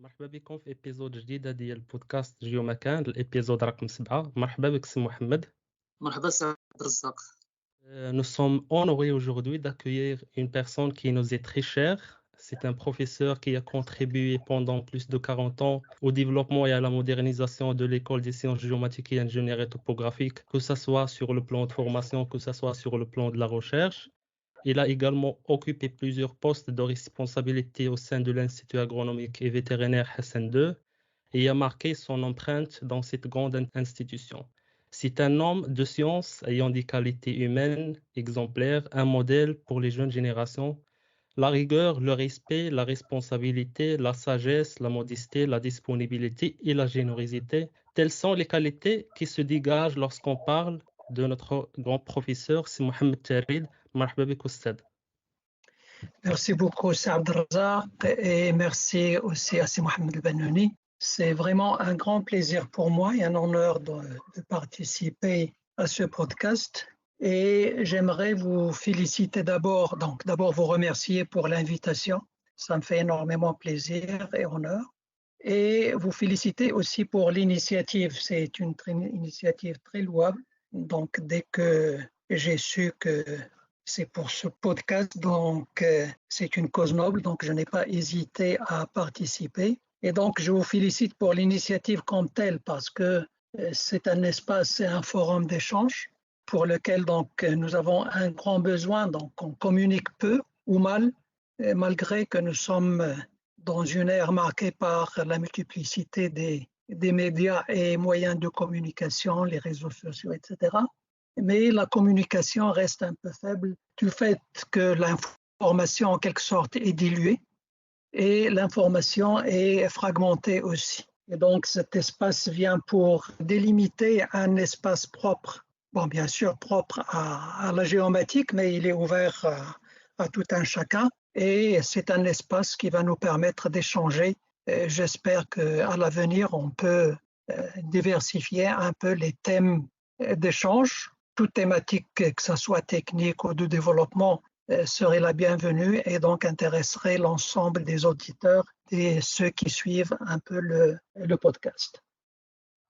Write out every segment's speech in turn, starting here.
مرحبا بكم في ابيزود جديدة ديال البودكاست جيو مكان الابيزود رقم 7. مرحبا بك سي محمد. مرحبا سي عبد الرزاق. Nous sommes honorés aujourd'hui d'accueillir une personne qui nous est très chère. C'est un professeur qui a contribué pendant plus de 40 ans au développement et à la modernisation de l'école des sciences géomatiques et ingénierie topographique, que ce soit sur le plan de formation, que ce soit sur le plan de la recherche. Il a également occupé plusieurs postes de responsabilité au sein de l'Institut agronomique et vétérinaire Hassan II et a marqué son empreinte dans cette grande institution. C'est un homme de science ayant des qualités humaines exemplaires, un modèle pour les jeunes générations. La rigueur, le respect, la responsabilité, la sagesse, la modestie, la disponibilité et la générosité, telles sont les qualités qui se dégagent lorsqu'on parle de notre grand professeur, c'est Mohamed Tarid. Marhaba bik Oustad. Merci beaucoup, c'est Abdelrazak, et merci aussi à Si Mohamed El-Bennouni. C'est vraiment un grand plaisir pour moi et un honneur de participer à ce podcast. Et j'aimerais vous féliciter d'abord vous remercier pour l'invitation. Ça me fait énormément plaisir et honneur. Et vous féliciter aussi pour l'initiative. C'est une initiative très louable. Donc, dès que j'ai su que c'est pour ce podcast, donc c'est une cause noble, donc je n'ai pas hésité à participer. Et donc je vous félicite pour l'initiative comme telle parce que c'est un espace, c'est un forum d'échange pour lequel donc nous avons un grand besoin, donc on communique peu ou mal, malgré que nous sommes dans une ère marquée par la multiplicité des médias et moyens de communication, les réseaux sociaux, etc. Mais la communication reste un peu faible du fait que l'information en quelque sorte est diluée et l'information est fragmentée aussi. Et donc cet espace vient pour délimiter un espace propre, bon bien sûr propre à la géomatique, mais il est ouvert à tout un chacun et c'est un espace qui va nous permettre d'échanger. J'espère qu'à l'avenir on peut diversifier un peu les thèmes d'échange. Toute thématique, que ce soit technique ou de développement, serait la bienvenue et donc intéresserait l'ensemble des auditeurs et ceux qui suivent un peu le podcast.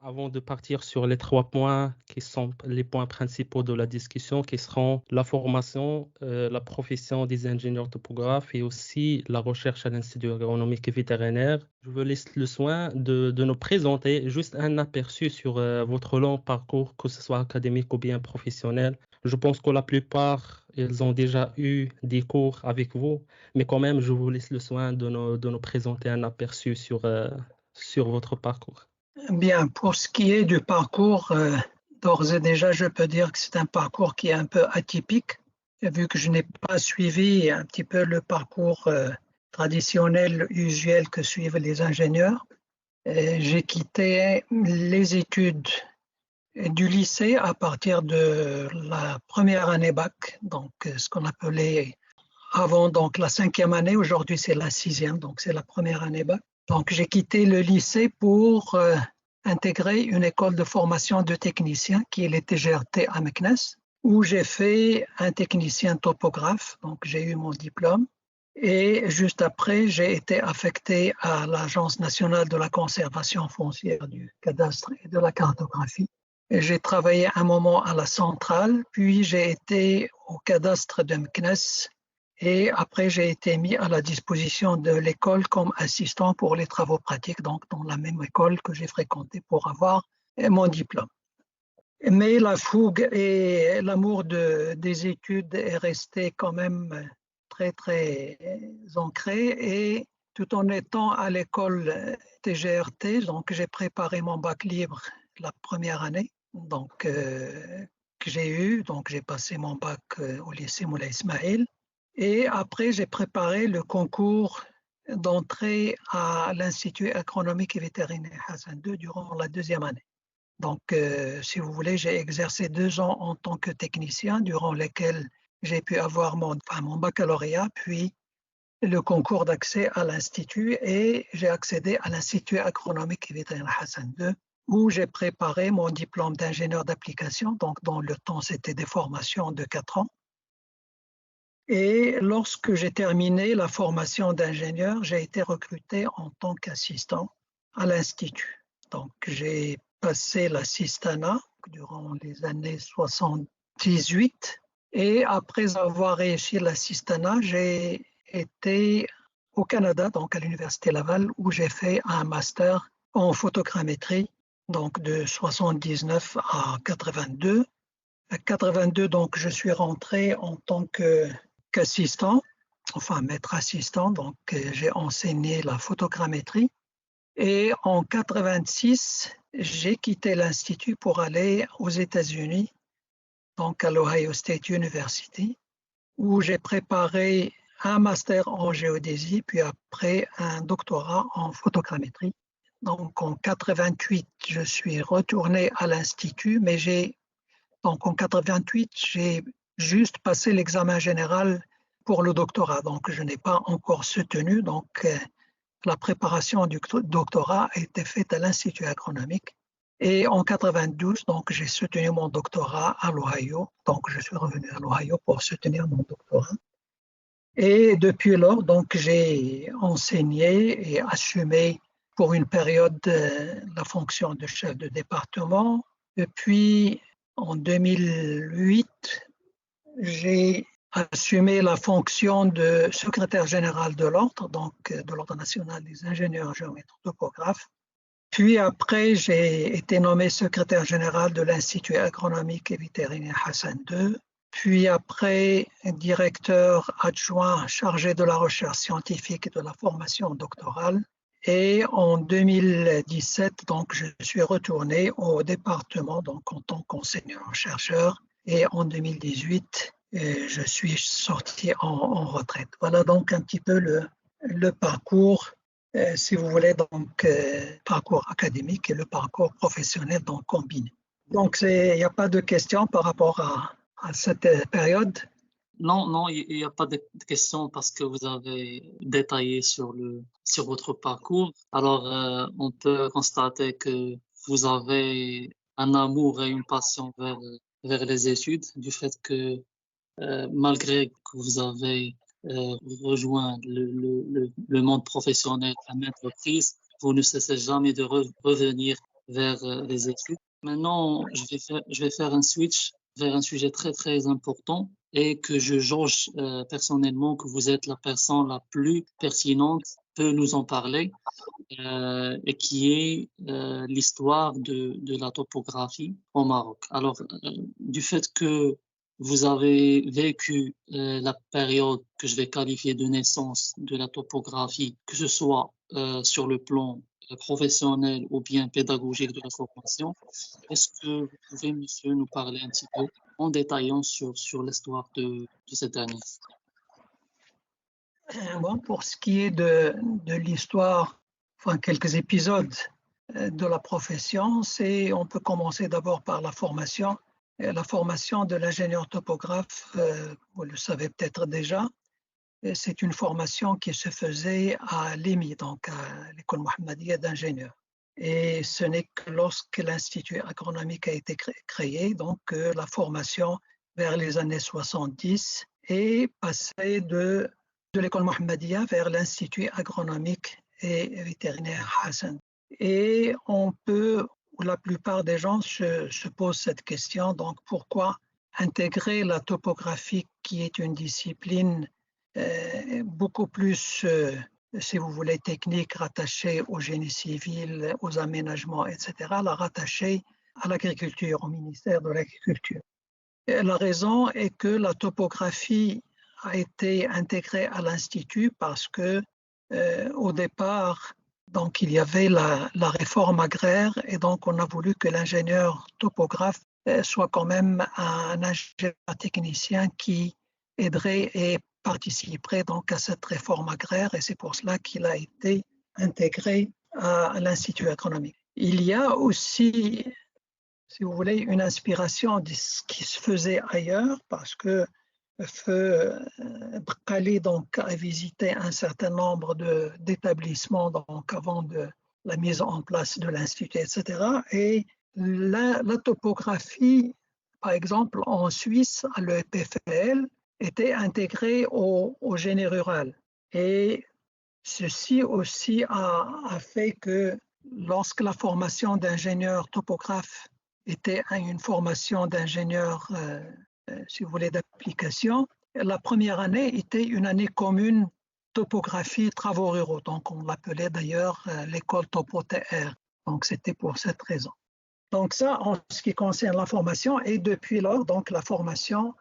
Avant de partir sur les 3 points qui sont les points principaux de la discussion, qui seront la formation, la profession des ingénieurs topographes et aussi la recherche à l'Institut agronomique et vétérinaire, je vous laisse le soin de nous présenter juste un aperçu sur votre long parcours, que ce soit académique ou bien professionnel. Je pense que la plupart, ils ont déjà eu des cours avec vous, mais quand même, je vous laisse le soin de nous présenter un aperçu sur votre parcours. Bien, pour ce qui est du parcours, d'ores et déjà, je peux dire que c'est un parcours qui est un peu atypique, vu que je n'ai pas suivi un petit peu le parcours traditionnel, usuel que suivent les ingénieurs. J'ai quitté les études du lycée à partir de la première année bac, donc ce qu'on appelait avant donc la 5e année, aujourd'hui c'est la 6e, donc c'est la première année bac. Donc j'ai quitté le lycée pour intégrer une école de formation de technicien qui est les TGRT à Meknes, où j'ai fait un technicien topographe, donc j'ai eu mon diplôme. Et juste après, j'ai été affecté à l'Agence nationale de la conservation foncière du cadastre et de la cartographie. Et j'ai travaillé un moment à la centrale, puis j'ai été au cadastre de Meknes. Et après, j'ai été mis à la disposition de l'école comme assistant pour les travaux pratiques, donc dans la même école que j'ai fréquentée pour avoir mon diplôme. Mais la fougue et l'amour des études est resté quand même très, très ancré. Et tout en étant à l'école TGRT, donc j'ai préparé mon bac libre la première année, donc que j'ai eu. Donc j'ai passé mon bac au lycée Moulay Ismail. Et après, j'ai préparé le concours d'entrée à l'Institut agronomique et vétérinaire Hassan II durant la 2e année. Donc, si vous voulez, j'ai exercé 2 ans en tant que technicien, durant lesquels j'ai pu avoir mon baccalauréat, puis le concours d'accès à l'Institut, et j'ai accédé à l'Institut agronomique et vétérinaire Hassan II, où j'ai préparé mon diplôme d'ingénieur d'application. Donc, dans le temps, c'était des formations de 4 ans. Et lorsque j'ai terminé la formation d'ingénieur, j'ai été recruté en tant qu'assistant à l'Institut. Donc, j'ai passé l'assistanat durant les années 78. Et après avoir réussi l'assistanat, j'ai été au Canada, donc à l'Université Laval, où j'ai fait un master en photogrammétrie, donc de 79 à 82. À 82, donc, je suis rentré en tant qu'assistant, enfin maître assistant, donc j'ai enseigné la photogrammétrie. Et en 86, j'ai quitté l'Institut pour aller aux États-Unis, donc à l'Ohio State University, où j'ai préparé un master en géodésie, puis après un doctorat en photogrammétrie. Donc en 88, je suis retourné à l'Institut, mais donc en 88, j'ai juste passé l'examen général pour le doctorat. Donc je n'ai pas encore soutenu. Donc la préparation du doctorat a été faite à l'Institut agronomique. Et en 92, donc j'ai soutenu mon doctorat à l'Ohio. Donc je suis revenu à l'Ohio pour soutenir mon doctorat. Et depuis lors, donc j'ai enseigné et assumé pour une période la fonction de chef de département. Depuis en 2008, j'ai assumé la fonction de secrétaire général de l'ordre, donc de l'Ordre national des ingénieurs géomètres topographes. Puis après, j'ai été nommé secrétaire général de l'Institut agronomique et vétérinaire Hassan II. Puis après, directeur adjoint chargé de la recherche scientifique et de la formation doctorale. Et en 2017, donc, je suis retourné au département donc, en tant qu'enseignant-chercheur. Et en 2018, je suis sorti en retraite. Voilà donc un petit peu le parcours, si vous voulez, donc parcours académique et le parcours professionnel donc combiné. Donc, il n'y a pas de questions par rapport à cette période. Non, il n'y a pas de questions parce que vous avez détaillé sur votre parcours. Alors, on peut constater que vous avez un amour et une passion vers les études, du fait que malgré que vous avez rejoint le monde professionnel à maintes reprises, vous ne cessez jamais de revenir vers les études. Maintenant, je vais faire un switch vers un sujet très, très important et que je jauge personnellement que vous êtes la personne la plus pertinente peut nous en parler, et qui est l'histoire de la topographie au Maroc. Alors, du fait que vous avez vécu la période que je vais qualifier de naissance de la topographie, que ce soit sur le plan professionnel ou bien pédagogique de la formation. Est-ce que vous pouvez, monsieur, nous parler un petit peu en détaillant sur l'histoire de cette année? Bon, pour ce qui est de l'histoire, enfin quelques épisodes de la profession, on peut commencer d'abord par la formation. La formation de l'ingénieur topographe, vous le savez peut-être déjà, c'est une formation qui se faisait à l'EMI, donc à l'École Mohammedia d'ingénieurs. Et ce n'est que lorsque l'Institut agronomique a été créé, donc la formation vers les années 70 est passée de l'École Mohammedia vers l'Institut agronomique et vétérinaire Hassan. Et la plupart des gens se posent cette question, donc pourquoi intégrer la topographie qui est une discipline beaucoup plus, si vous voulez, technique, rattachée au génie civil, aux aménagements, etc., la rattacher à l'agriculture, au ministère de l'Agriculture. Et la raison est que la topographie a été intégrée à l'Institut parce que au départ, donc, il y avait la réforme agraire et donc on a voulu que l'ingénieur topographe soit quand même un ingénieur technicien qui aiderait et participerait donc à cette réforme agraire, et c'est pour cela qu'il a été intégré à l'Institut agronomique. Il y a aussi, si vous voulez, une inspiration de ce qui se faisait ailleurs, parce que Feu Bkhali donc a visité un certain nombre d'établissements donc avant de la mise en place de l'Institut, etc. Et la topographie, par exemple en Suisse, à l'EPFL, étaient intégrés au génie rural. Et ceci aussi a fait que lorsque la formation d'ingénieur topographe était une formation d'ingénieur, si vous voulez, d'application, la première année était une année commune topographie travaux ruraux. Donc on l'appelait d'ailleurs l'école Topo-TR. Donc c'était pour cette raison. Donc ça, en ce qui concerne la formation, et depuis lors, donc la formation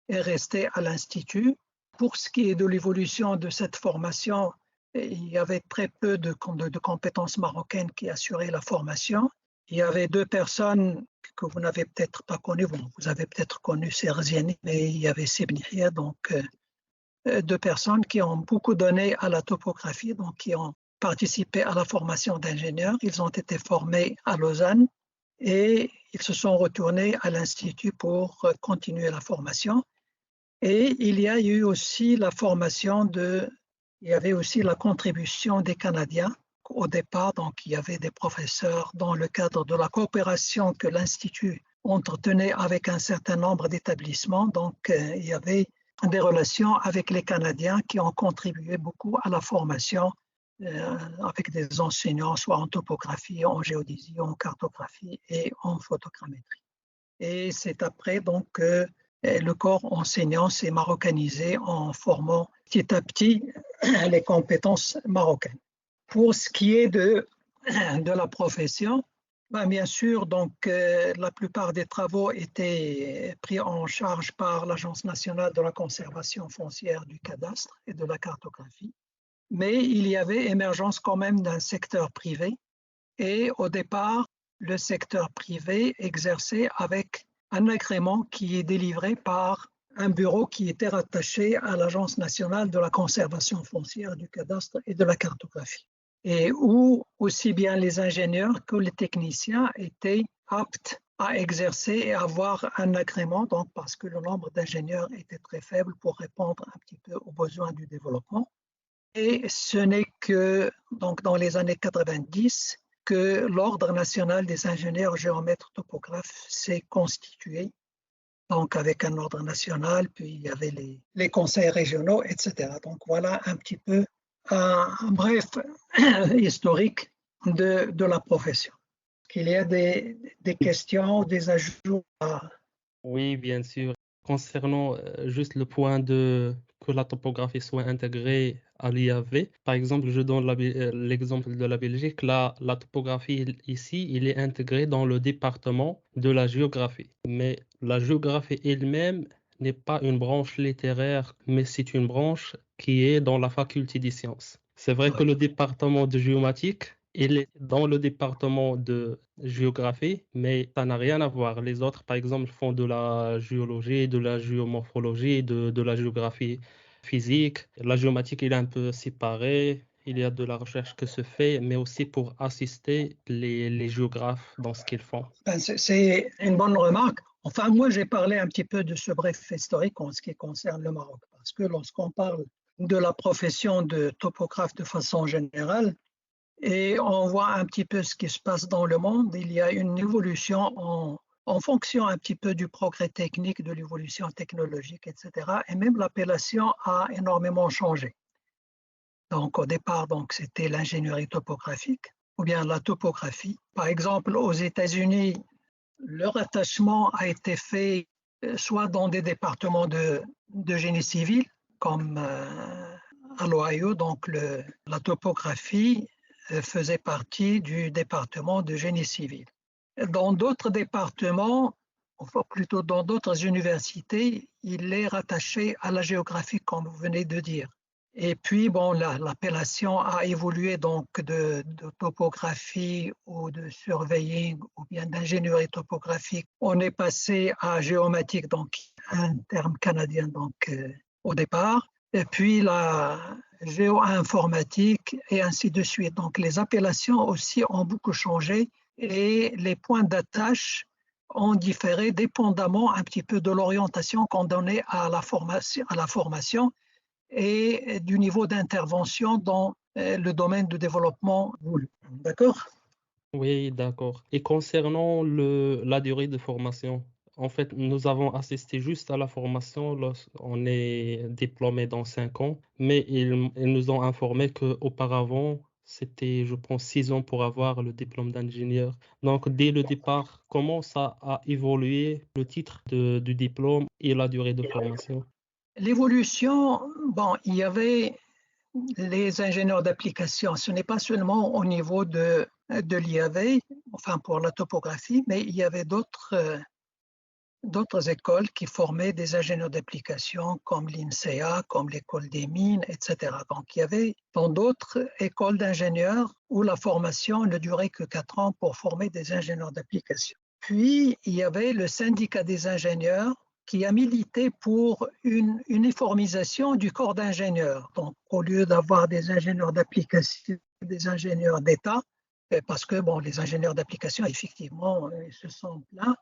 est restée à l'Institut. Pour ce qui est de l'évolution de cette formation, il y avait très peu de compétences marocaines qui assuraient la formation. Il y avait 2 personnes que vous n'avez peut-être pas connues. Bon, vous avez peut-être connu Serziani, mais il y avait Sebnihia, donc 2 personnes qui ont beaucoup donné à la topographie, donc qui ont participé à la formation d'ingénieurs. Ils ont été formés à Lausanne et ils se sont retournés à l'Institut pour continuer la formation. Et il y a eu aussi la formation il y avait aussi la contribution des Canadiens. Au départ, donc, il y avait des professeurs dans le cadre de la coopération que l'Institut entretenait avec un certain nombre d'établissements. Donc, il y avait des relations avec les Canadiens qui ont contribué beaucoup à la formation avec des enseignants, soit en topographie, en géodésie, en cartographie et en photogrammétrie. Et c'est après donc que le corps enseignant s'est marocanisé en formant petit à petit les compétences marocaines. Pour ce qui est de la profession, bien sûr, donc, la plupart des travaux étaient pris en charge par l'Agence nationale de la conservation foncière du cadastre et de la cartographie. Mais il y avait émergence quand même d'un secteur privé. Et au départ, le secteur privé exerçait avec un agrément qui est délivré par un bureau qui était rattaché à l'Agence nationale de la conservation foncière du cadastre et de la cartographie. Et où aussi bien les ingénieurs que les techniciens étaient aptes à exercer et avoir un agrément, donc parce que le nombre d'ingénieurs était très faible pour répondre un petit peu aux besoins du développement. Et ce n'est que donc, dans les années 90 que l'Ordre national des ingénieurs géomètres topographes s'est constitué, donc avec un ordre national, puis il y avait les conseils régionaux, etc. Donc voilà un petit peu un bref historique de la profession. Qu'il y a des questions, des ajouts à... Oui, bien sûr. Concernant juste le point que la topographie soit intégrée à l'IAV, par exemple, je donne l'exemple de la Belgique. La topographie ici, il est intégré dans le département de la géographie. Mais la géographie elle-même n'est pas une branche littéraire, mais c'est une branche qui est dans la faculté des sciences. C'est vrai que le département de géomatique, il est dans le département de géographie, mais ça n'a rien à voir. Les autres, par exemple, font de la géologie, de la géomorphologie, de la géographie physique. La géomatique, il est un peu séparé. Il y a de la recherche qui se fait, mais aussi pour assister les géographes dans ce qu'ils font. C'est une bonne remarque. Enfin, moi, j'ai parlé un petit peu de ce bref historique en ce qui concerne le Maroc, parce que lorsqu'on parle de la profession de topographe de façon générale, et on voit un petit peu ce qui se passe dans le monde, il y a une évolution en fonction un petit peu du progrès technique, de l'évolution technologique, etc. Et même l'appellation a énormément changé. Donc au départ, c'était l'ingénierie topographique ou bien la topographie. Par exemple, aux États-Unis, le rattachement a été fait soit dans des départements de génie civil, comme à l'Ohio, donc la topographie faisait partie du département de génie civil. Dans d'autres départements, enfin plutôt dans d'autres universités, il est rattaché à la géographie, comme vous venez de dire. Et puis, l'appellation a évolué donc de topographie ou de surveying ou bien d'ingénierie topographique. On est passé à géomatique, donc un terme canadien au départ. Et puis la géo-informatique et ainsi de suite. Donc les appellations aussi ont beaucoup changé et les points d'attache ont différé dépendamment un petit peu de l'orientation qu'on donnait à la formation et du niveau d'intervention dans le domaine de développement voulu. D'accord ? Oui, d'accord. Et concernant la durée de formation, En fait, nous avons assisté juste à la formation lorsqu'on est diplômé dans 5 ans, mais ils nous ont informé qu'auparavant, c'était, je pense, 6 ans pour avoir le diplôme d'ingénieur. Donc, dès le départ, comment ça a évolué le titre du diplôme et la durée de formation? L'évolution, bon, il y avait les ingénieurs d'application. Ce n'est pas seulement au niveau de l'IAV, enfin pour la topographie, mais il y avait d'autres écoles qui formaient des ingénieurs d'application comme l'INSEA, comme l'école des mines, etc. Donc il y avait dans d'autres écoles d'ingénieurs où la formation ne durait que 4 ans pour former des ingénieurs d'application. Puis il y avait le syndicat des ingénieurs qui a milité pour une uniformisation du corps d'ingénieurs. Donc au lieu d'avoir des ingénieurs d'application, des ingénieurs d'État, parce que bon, les ingénieurs d'application, effectivement, ils se sont plaints,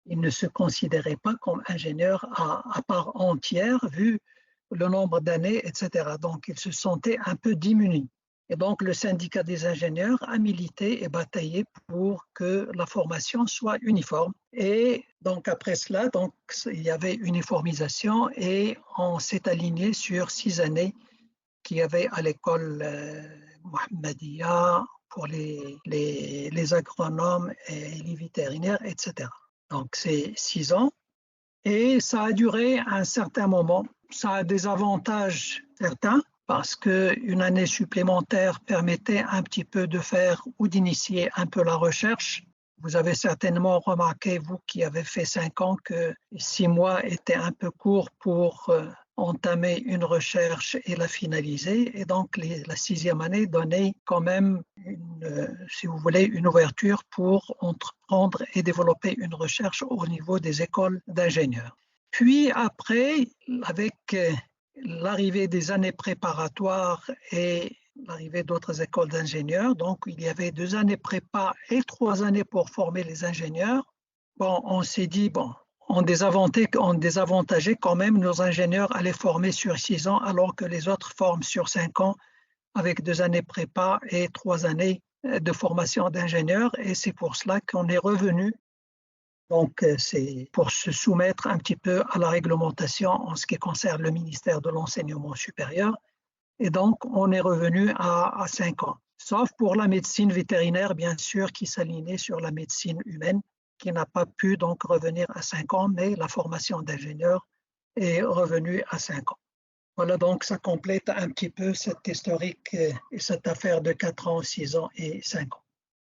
ils ne se considéraient pas comme ingénieurs à part entière, vu le nombre d'années, etc. Donc, ils se sentaient un peu démunis. Et donc, le syndicat des ingénieurs a milité et bataillé pour que la formation soit uniforme. Et donc, après cela, donc, il y avait uniformisation et on s'est aligné sur 6 années qu'il y avait à l'école Mohammedia pour les agronomes et les vétérinaires, etc. Donc, c'est 6 ans. Et ça a duré un certain moment. Ça a des avantages certains parce qu'une année supplémentaire permettait un petit peu de faire ou d'initier un peu la recherche. Vous avez certainement remarqué, vous qui avez fait 5 ans, que 6 mois étaient un peu courts pour entamer une recherche et la finaliser. Et donc, la 6e année donnait quand même, si vous voulez, une ouverture pour entreprendre et développer une recherche au niveau des écoles d'ingénieurs. Puis après, avec l'arrivée des années préparatoires et l'arrivée d'autres écoles d'ingénieurs, donc il y avait 2 années prépa et 3 années pour former les ingénieurs. Bon, on s'est dit, bon, on désavantageait quand même nos ingénieurs à les former sur 6 ans, alors que les autres forment sur 5 ans avec 2 années prépa et 3 années de formation d'ingénieur. Et c'est pour cela qu'on est revenu. Donc, c'est pour se soumettre un petit peu à la réglementation en ce qui concerne le ministère de l'Enseignement supérieur. Et donc, on est revenu à 5 ans. Sauf pour la médecine vétérinaire, bien sûr, qui s'alignait sur la médecine humaine, qui n'a pas pu donc revenir à 5 ans, mais la formation d'ingénieur est revenue à 5 ans. Voilà, donc ça complète un petit peu cette historique et cette affaire de 4 ans, 6 ans et 5 ans.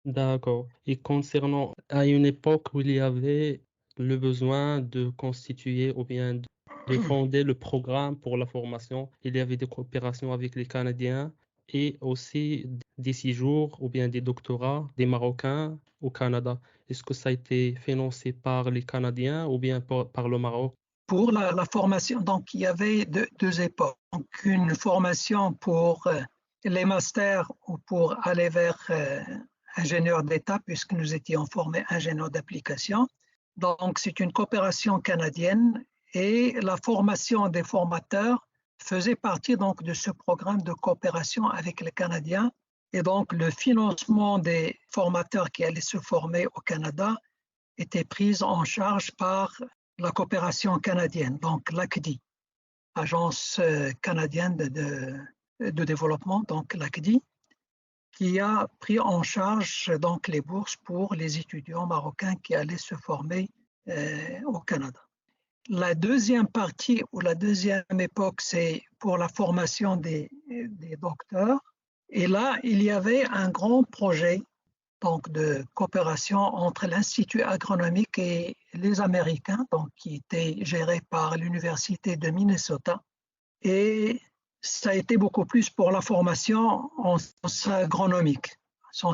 D'accord. Et concernant à une époque où il y avait le besoin de constituer ou bien de fonder le programme pour la formation, il y avait des coopérations avec les Canadiens et aussi des séjours ou bien des doctorats des Marocains au Canada. Est-ce que ça a été financé par les Canadiens ou bien par le Maroc? Pour la formation, donc il y avait deux époques. Donc une formation pour les masters ou pour aller vers ingénieur d'État, puisque nous étions formés ingénieurs d'application. Donc c'est une coopération canadienne et la formation des formateurs faisait partie donc de ce programme de coopération avec les Canadiens. Et donc le financement des formateurs qui allaient se former au Canada était pris en charge par la coopération canadienne, donc l'ACDI, Agence canadienne de développement, donc l'ACDI, qui a pris en charge donc les bourses pour les étudiants marocains qui allaient se former au Canada. La deuxième partie ou la deuxième époque, c'est pour la formation des docteurs. Et là, il y avait un grand projet donc de coopération entre l'Institut agronomique et les Américains, donc qui était géré par l'Université de Minnesota. Et ça a été beaucoup plus pour la formation en sciences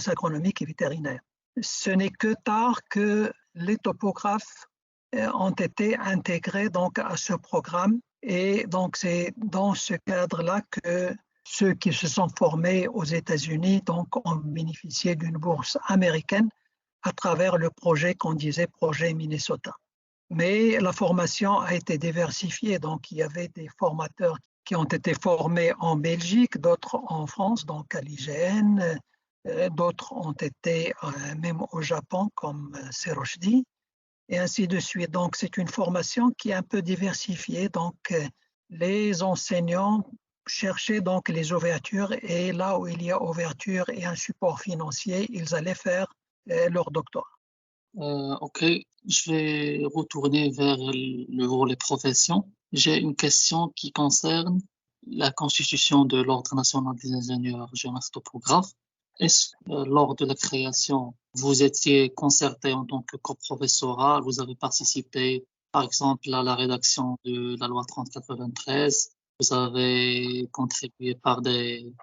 agronomiques et vétérinaires. Ce n'est que tard que les topographes ont été intégrés donc à ce programme. Et donc c'est dans ce cadre-là que ceux qui se sont formés aux États-Unis donc, ont bénéficié d'une bourse américaine à travers le projet qu'on disait projet Minnesota. Mais la formation a été diversifiée, donc il y avait des formateurs qui ont été formés en Belgique, d'autres en France, donc à l'IGN, d'autres ont été même au Japon comme Seroshdi. et ainsi de suite. Donc, c'est une formation qui est un peu diversifiée. Donc, les enseignants cherchaient donc les ouvertures et là où il y a ouverture et un support financier, ils allaient faire leur doctorat. Ok, je vais retourner vers le volet profession. J'ai une question qui concerne la constitution de l'Ordre national des ingénieurs géomètres topographes. Est-ce que lors de la création, vous étiez concerté en tant que coprofessoral, vous avez participé, par exemple, à la rédaction de la loi 3093, vous avez contribué par des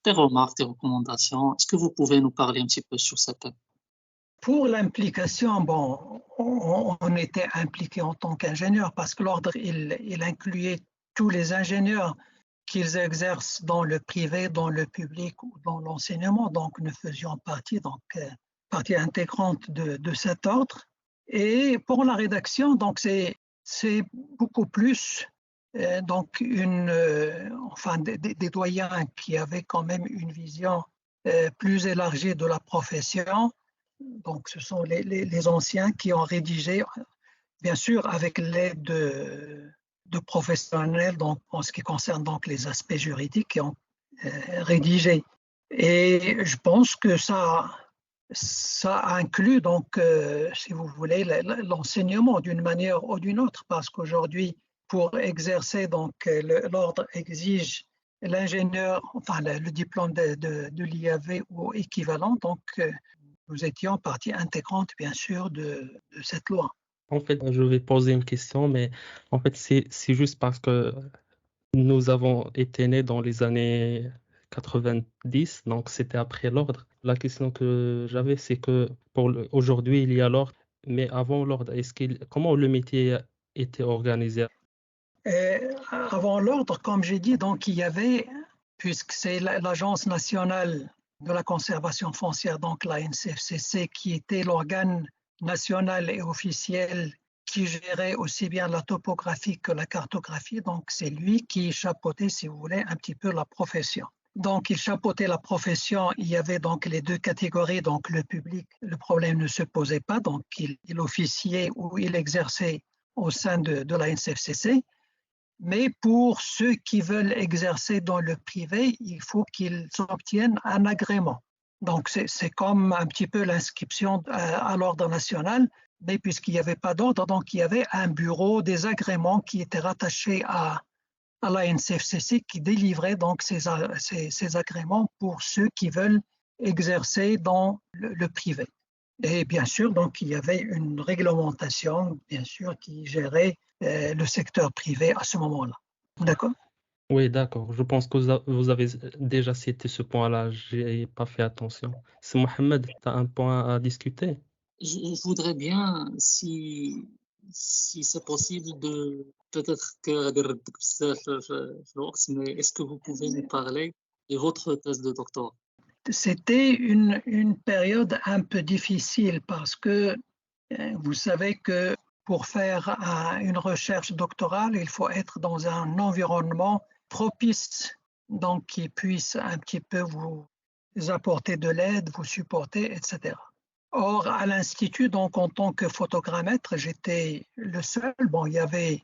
remarques, des recommandations. Est-ce que vous pouvez nous parler un petit peu sur cette thème? Pour l'implication, bon, on était impliqué en tant qu'ingénieur parce que l'ordre, il incluait tous les ingénieurs qu'ils exercent dans le privé, dans le public ou dans l'enseignement. Donc, nous faisions partie, partie intégrante de cet ordre. Et pour la rédaction, donc c'est beaucoup plus donc enfin des doyens qui avaient quand même une vision plus élargie de la profession. Donc, ce sont les anciens qui ont rédigé, bien sûr, avec l'aide de professionnels donc, en ce qui concerne donc, les aspects juridiques qui ont rédigé. Et je pense que ça inclut, donc, si vous voulez, l'enseignement d'une manière ou d'une autre, parce qu'aujourd'hui, pour exercer, donc, l'ordre exige l'ingénieur, enfin, le diplôme de l'IAV ou équivalent, donc, nous étions partie intégrante, bien sûr, de cette loi. En fait, je vais poser une question, mais en fait, c'est juste parce que nous avons été nés dans les années 90, donc c'était après l'ordre. La question que j'avais, c'est que aujourd'hui, il y a l'ordre, mais avant l'ordre, comment le métier était organisé? Et avant l'ordre, comme j'ai dit, donc il y avait, puisque c'est l'Agence nationale de la conservation foncière, donc la NCFCC, qui était l'organe national et officiel qui gérait aussi bien la topographie que la cartographie. Donc c'est lui qui chapeautait, si vous voulez, un petit peu la profession. Donc il chapeautait la profession, il y avait donc les deux catégories, donc le public, le problème ne se posait pas, donc il officiait ou il exerçait au sein de la NCFCC. Mais pour ceux qui veulent exercer dans le privé, il faut qu'ils obtiennent un agrément. Donc, c'est comme un petit peu l'inscription à l'ordre national, mais puisqu'il n'y avait pas d'ordre, donc il y avait un bureau des agréments qui était rattaché à la NCFCC qui délivrait donc ces agréments pour ceux qui veulent exercer dans le privé. Et bien sûr, donc, il y avait une réglementation, bien sûr, qui gérait le secteur privé à ce moment-là. D'accord? Oui, d'accord. Je pense que vous avez déjà cité ce point-là. J'ai pas fait attention. C'est Mohamed, tu as un point à discuter? Je voudrais bien, si c'est possible, de peut-être que mais est-ce que vous pouvez nous parler de votre thèse de doctorat? C'était une période un peu difficile parce que vous savez que pour faire une recherche doctorale, il faut être dans un environnement propice, donc qui puisse un petit peu vous apporter de l'aide, vous supporter, etc. Or, à l'Institut, donc en tant que photogrammètre, j'étais le seul. Bon, il y avait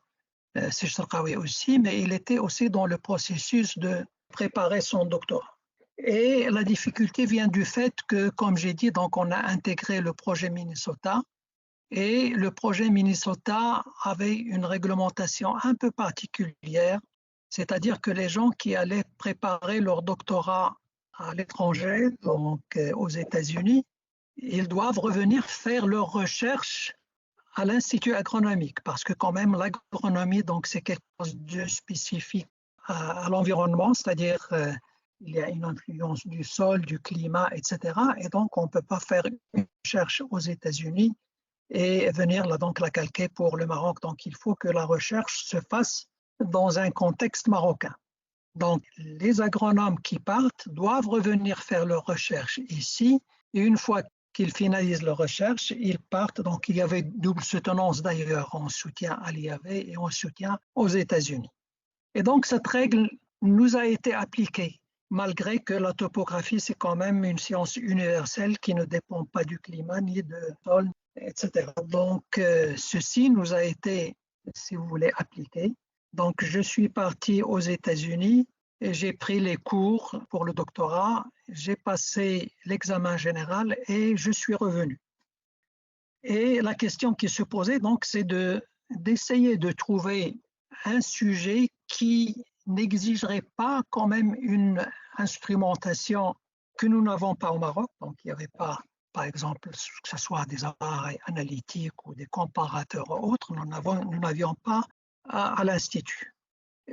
Serge Sarkawi aussi, mais il était aussi dans le processus de préparer son doctorat. Et la difficulté vient du fait que, comme j'ai dit, donc on a intégré le projet Minnesota. Et le projet Minnesota avait une réglementation un peu particulière, c'est-à-dire que les gens qui allaient préparer leur doctorat à l'étranger, donc aux États-Unis, ils doivent revenir faire leurs recherches à l'Institut agronomique, parce que quand même l'agronomie, donc c'est quelque chose de spécifique à l'environnement, c'est-à-dire il y a une influence du sol, du climat, etc. Et donc on ne peut pas faire une recherche aux États-Unis et venir là, donc la calquer pour le Maroc. Donc il faut que la recherche se fasse dans un contexte marocain. Donc les agronomes qui partent doivent revenir faire leur recherche ici, et une fois qu'ils finalisent leur recherche, ils partent. Donc il y avait double soutenance d'ailleurs en soutien à l'IAV et en soutien aux États-Unis. Et donc cette règle nous a été appliquée, malgré que la topographie, c'est quand même une science universelle qui ne dépend pas du climat ni de sol etc. Donc, ceci nous a été, si vous voulez, appliqué. Donc, je suis parti aux États-Unis et j'ai pris les cours pour le doctorat. J'ai passé l'examen général et je suis revenu. Et la question qui se posait, donc, c'est d'essayer de trouver un sujet qui n'exigerait pas quand même une instrumentation que nous n'avons pas au Maroc. Donc, il n'y avait pas, par exemple, que ce soit des appareils analytiques ou des comparateurs ou autres, nous n'avions pas à l'Institut.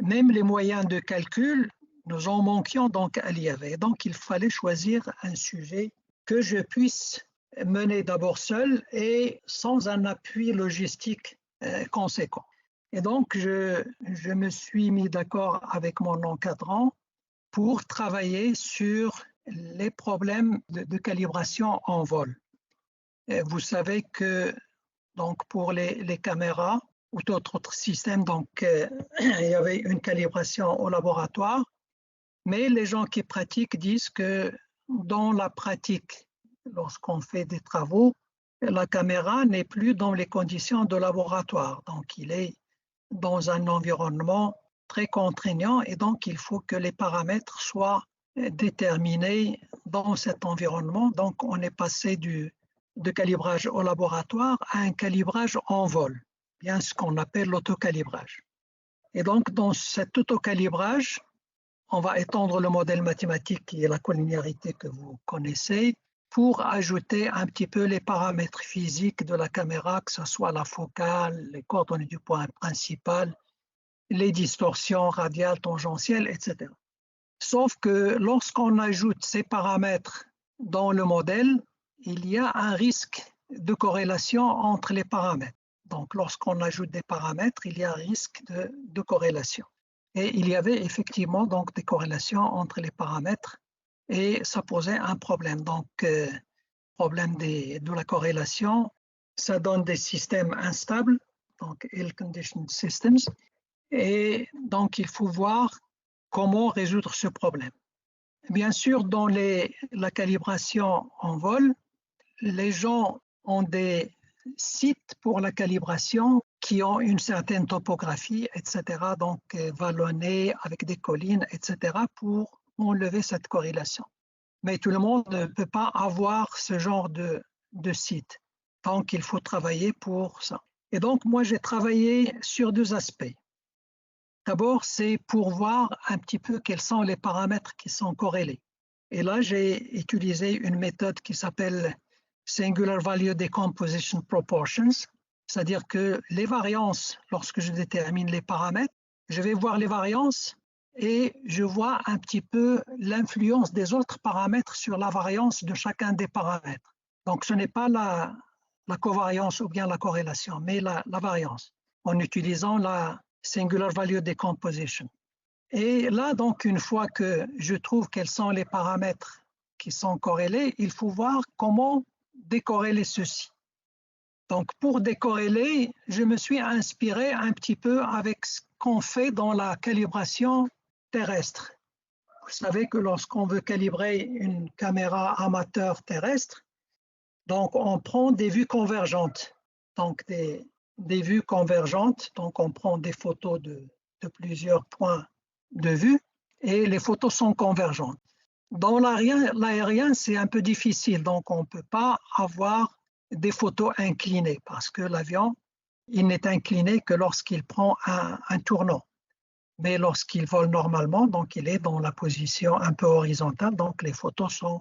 Même les moyens de calcul, nous en manquions donc à l'IAV. Donc, il fallait choisir un sujet que je puisse mener d'abord seul et sans un appui logistique conséquent. Et donc, je me suis mis d'accord avec mon encadrant pour travailler sur les problèmes de calibration en vol. Et vous savez que donc, pour les caméras ou d'autres systèmes, donc, il y avait une calibration au laboratoire, mais les gens qui pratiquent disent que dans la pratique, lorsqu'on fait des travaux, la caméra n'est plus dans les conditions de laboratoire. Donc, il est dans un environnement très contraignant et donc il faut que les paramètres soient déterminés dans cet environnement. Donc, on est passé de calibrage au laboratoire à un calibrage en vol, bien ce qu'on appelle l'autocalibrage. Et donc, dans cet autocalibrage, on va étendre le modèle mathématique qui est la collinéarité que vous connaissez pour ajouter un petit peu les paramètres physiques de la caméra, que ce soit la focale, les coordonnées du point principal, les distorsions radiales, tangentielles, etc. Sauf que lorsqu'on ajoute ces paramètres dans le modèle, il y a un risque de corrélation entre les paramètres. Donc, lorsqu'on ajoute des paramètres, il y a un risque de corrélation. Et il y avait effectivement donc des corrélations entre les paramètres et ça posait un problème. Donc, problème de la corrélation, ça donne des systèmes instables, donc ill-conditioned systems. Et donc, il faut voir comment résoudre ce problème. Bien sûr, dans la calibration en vol, les gens ont des sites pour la calibration qui ont une certaine topographie, etc., donc vallonnés avec des collines, etc., pour enlever cette corrélation. Mais tout le monde ne peut pas avoir ce genre de site. Donc, il faut travailler pour ça. Et donc, moi, j'ai travaillé sur deux aspects. D'abord, c'est pour voir un petit peu quels sont les paramètres qui sont corrélés. Et là, j'ai utilisé une méthode qui s'appelle Singular Value Decomposition Proportions, c'est-à-dire que les variances, lorsque je détermine les paramètres, je vais voir les variances et je vois un petit peu l'influence des autres paramètres sur la variance de chacun des paramètres. Donc, ce n'est pas la covariance ou bien la corrélation, mais la variance, en utilisant la Singular Value Decomposition. Et là, donc, une fois que je trouve quels sont les paramètres qui sont corrélés, il faut voir comment décorréler ceci. Donc, pour décorréler, je me suis inspiré un petit peu avec ce qu'on fait dans la calibration terrestre. Vous savez que lorsqu'on veut calibrer une caméra amateur terrestre, donc on prend des vues convergentes. Donc, des vues convergentes, donc on prend des photos de plusieurs points de vue et les photos sont convergentes. Dans l'aérien, c'est un peu difficile, donc on ne peut pas avoir des photos inclinées parce que l'avion, il n'est incliné que lorsqu'il prend un tournant. Mais lorsqu'il vole normalement, donc il est dans la position un peu horizontale, donc les photos sont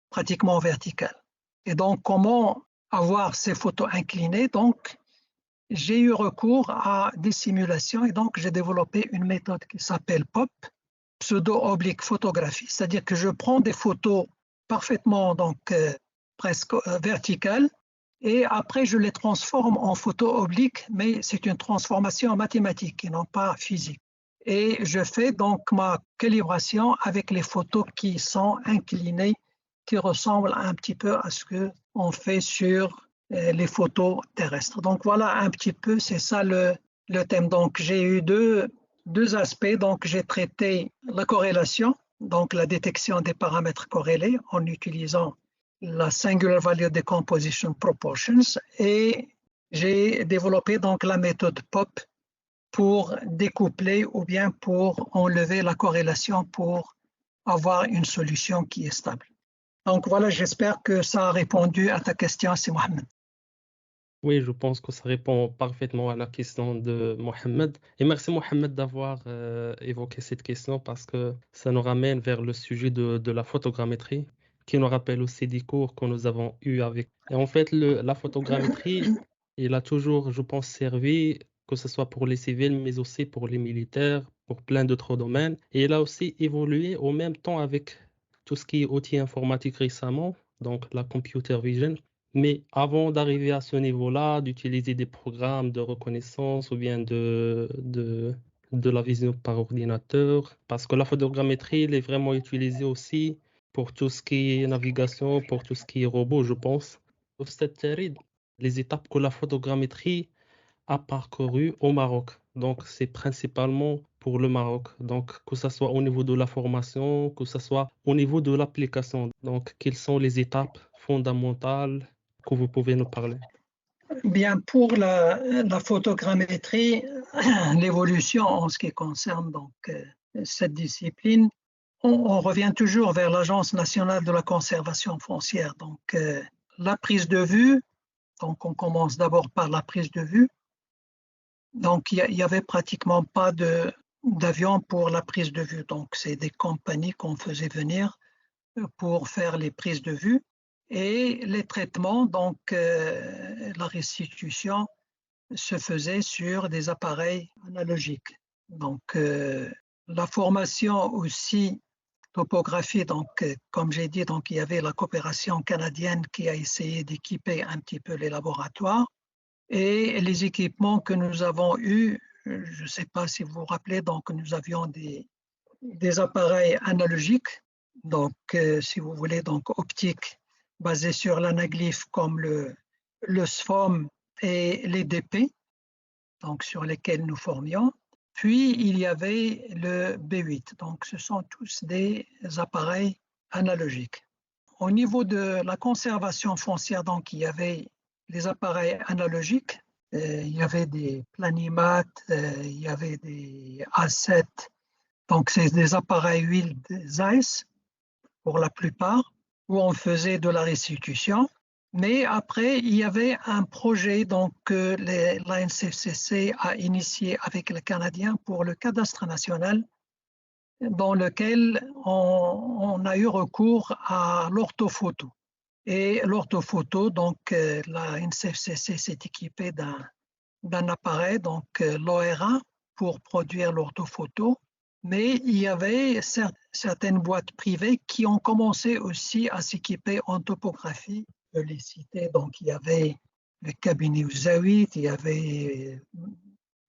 pratiquement verticales. Et donc, comment avoir ces photos inclinées? Donc, j'ai eu recours à des simulations et donc j'ai développé une méthode qui s'appelle POP, pseudo-oblique photographie, c'est-à-dire que je prends des photos parfaitement donc presque verticales et après je les transforme en photos obliques, mais c'est une transformation mathématique et non pas physique. Et je fais donc ma calibration avec les photos qui sont inclinées, qui ressemblent un petit peu à ce qu'on fait sur les photos terrestres. Donc voilà un petit peu, c'est ça le thème. Donc j'ai eu deux aspects. Donc j'ai traité la corrélation, donc la détection des paramètres corrélés en utilisant la Singular Value Decomposition Proportions, et j'ai développé donc la méthode POP pour découpler ou bien pour enlever la corrélation pour avoir une solution qui est stable. Donc voilà, j'espère que ça a répondu à ta question, c'est Mohamed. Oui, je pense que ça répond parfaitement à la question de Mohamed. Et merci Mohamed d'avoir évoqué cette question parce que ça nous ramène vers le sujet de la photogrammétrie, qui nous rappelle aussi des cours que nous avons eus avec. Et en fait, la photogrammétrie, il a toujours, je pense, servi, que ce soit pour les civils, mais aussi pour les militaires, pour plein d'autres domaines. Et il a aussi évolué au même temps avec tout ce qui est outils informatiques récemment, donc la computer vision. Mais avant d'arriver à ce niveau-là, d'utiliser des programmes de reconnaissance ou bien de la vision par ordinateur, parce que la photogrammétrie, elle est vraiment utilisée aussi pour tout ce qui est navigation, pour tout ce qui est robot, je pense. Au stade Tarid, les étapes que la photogrammétrie a parcourues au Maroc. Donc, c'est principalement pour le Maroc. Donc, que ce soit au niveau de la formation, que ce soit au niveau de l'application. Donc, quelles sont les étapes fondamentales que vous pouvez nous parler? Bien, pour la photogrammétrie, l'évolution en ce qui concerne donc, cette discipline, on revient toujours vers l'Agence nationale de la conservation foncière. Donc, la prise de vue, donc on commence d'abord par la prise de vue. Donc, il n'y avait pratiquement pas d'avion pour la prise de vue. Donc, c'est des compagnies qu'on faisait venir pour faire les prises de vue. Et les traitements, donc la restitution se faisait sur des appareils analogiques. Donc la formation aussi topographie, donc comme j'ai dit, donc il y avait la coopération canadienne qui a essayé d'équiper un petit peu les laboratoires et les équipements que nous avons eus, je ne sais pas si vous vous rappelez, donc nous avions des appareils analogiques, donc si vous voulez, donc optiques basés sur l'anaglyphe comme le SFOM et les DP, donc sur lesquels nous formions. Puis il y avait le B8, donc ce sont tous des appareils analogiques. Au niveau de la conservation foncière, donc il y avait les appareils analogiques, il y avait des Planimat, il y avait des A7, donc c'est des appareils huile Zeiss pour la plupart, où on faisait de la restitution. Mais après, il y avait un projet donc, que l'ANCFCC a initié avec les Canadiens pour le cadastre national, dans lequel on a eu recours à l'orthophoto. Et l'orthophoto, donc la NCFCC s'est équipée d'un appareil, donc l'ORA, pour produire l'orthophoto. Mais il y avait certaines boîtes privées qui ont commencé aussi à s'équiper en topographie. Je les citer, donc il y avait le cabinet Ouzawit, il y avait